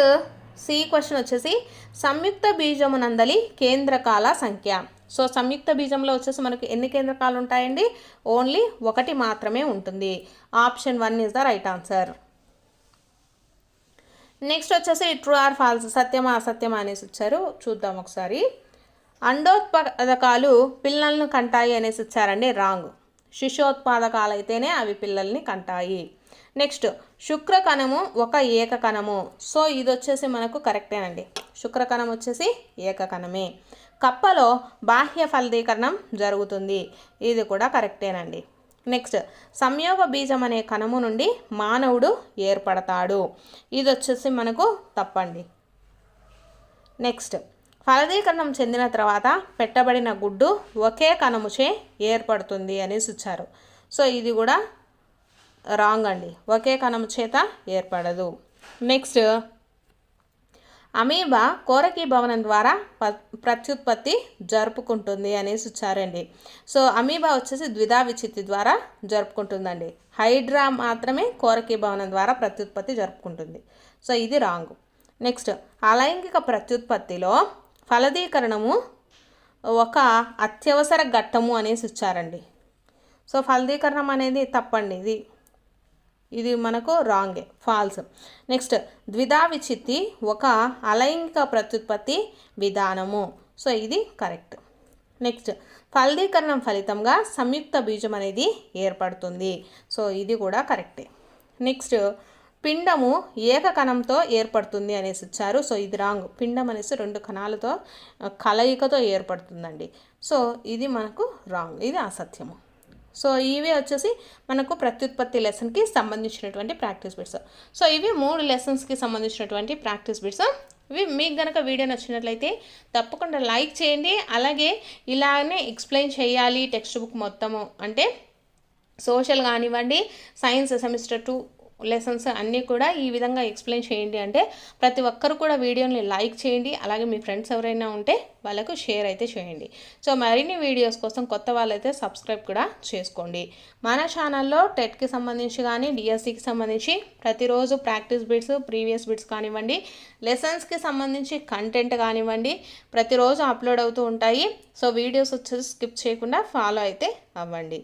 సి క్వశ్చన్ వచ్చేసి సంయుక్త బీజమునందలి కేంద్రకాల సంఖ్య. సో సంయుక్త బీజంలో వచ్చేసి మనకు ఎన్ని కేంద్రకాలు ఉంటాయండి, ఓన్లీ 1 మాత్రమే ఉంటుంది. Option 1 is the right answer. Next వచ్చేసి ట్రూ ఆర్ ఫాల్స్, సత్యమా అసత్యమా అనేసి ఇచ్చారు, చూద్దాం ఒకసారి. అండోత్పాదకాలు పిల్లలను కంటాయి అనేసి ఇచ్చారండి, రాంగ్. శిశోత్పాదకాలు అయితేనే అవి పిల్లల్ని కంటాయి. నెక్స్ట్ శుక్రకణము ఒక ఏకకణము. సో ఇది వచ్చేసి మనకు కరెక్టేనండి, శుక్రకణం వచ్చేసి ఏకకణమే. కప్పలో బాహ్య ఫలదీకరణం జరుగుతుంది, ఇది కూడా కరెక్టేనండి. నెక్స్ట్ సంయోగ బీజం అనే కణము నుండి మానవుడు ఏర్పడతాడు, ఇది వచ్చేసి మనకు తప్పండి. నెక్స్ట్ ఫలదీకరణం చెందిన తర్వాత పెట్టబడిన గుడ్డు ఒకే కణముచే ఏర్పడుతుంది అనేసి ఇచ్చారు. సో ఇది కూడా రాంగ్ అండి, ఒకే కణము చేత ఏర్పడదు. నెక్స్ట్ అమీబా కోరకీ భవనం ద్వారా ప్రత్యుత్పత్తి జరుపుకుంటుంది అనేసి ఇచ్చారండి. సో అమీబా వచ్చేసి ద్విధా విచ్చిత్తి ద్వారా జరుపుకుంటుందండి. హైడ్రా మాత్రమే కోరకీ భవనం ద్వారా ప్రత్యుత్పత్తి జరుపుకుంటుంది. సో ఇది రాంగ్. నెక్స్ట్ అలైంగిక ప్రత్యుత్పత్తిలో ఫలదీకరణము ఒక అత్యవసర ఘట్టము అనేసి ఇచ్చారండి. సో ఫలదీకరణం అనేది తప్పండి, ఇది మనకు రాంగే, ఫాల్స్. నెక్స్ట్ ద్విధా విచ్చిత్తి ఒక అలైంగిక ప్రత్యుత్పత్తి విధానము. సో ఇది కరెక్ట్. నెక్స్ట్ ఫలదీకరణం ఫలితంగా సంయుక్త బీజం అనేది ఏర్పడుతుంది. సో ఇది కూడా కరెక్టే. నెక్స్ట్ పిండము ఏకకణంతో ఏర్పడుతుంది అనేసి ఇచ్చారు. సో ఇది రాంగ్, పిండం అనేసి 2 కణాలతో కలయికతో ఏర్పడుతుందండి. సో ఇది మనకు రాంగ్, ఇది అసత్యము. సో ఇవి వచ్చేసి మనకు ప్రత్యుత్పత్తి లెసన్కి సంబంధించినటువంటి ప్రాక్టీస్ బిట్స్. సో ఇవి 3 లెసన్స్కి సంబంధించినటువంటి ప్రాక్టీస్ బిట్స్. ఇవి మీకు కనుక వీడియో నచ్చినట్లయితే తప్పకుండా లైక్ చేయండి. అలాగే ఇలానే ఎక్స్ప్లెయిన్ చేయాలి టెక్స్ట్ బుక్ మొత్తము అంటే సోషల్ కానివ్వండి, సైన్స్ సెమిస్టర్ 2 లెసన్స్ అన్నీ కూడా ఈ విధంగా ఎక్స్ప్లెయిన్ చేయండి అంటే ప్రతి ఒక్కరు కూడా వీడియోని లైక్ చేయండి. అలాగే మీ ఫ్రెండ్స్ ఎవరైనా ఉంటే వాళ్ళకు షేర్ అయితే చేయండి. సో మరిన్ని వీడియోస్ కోసం కొత్త వాళ్ళైతే సబ్స్క్రైబ్ కూడా చేసుకోండి. మన ఛానల్లో టెట్కి సంబంధించి కానీ డిఎస్సికి సంబంధించి ప్రతిరోజు ప్రాక్టీస్ బిట్స్, ప్రీవియస్ బిట్స్ కానివ్వండి, లెసన్స్కి సంబంధించి కంటెంట్ కానివ్వండి ప్రతిరోజు అప్లోడ్ అవుతూ ఉంటాయి. సో వీడియోస్ వచ్చేసి స్కిప్ చేయకుండా ఫాలో అయితే అవ్వండి.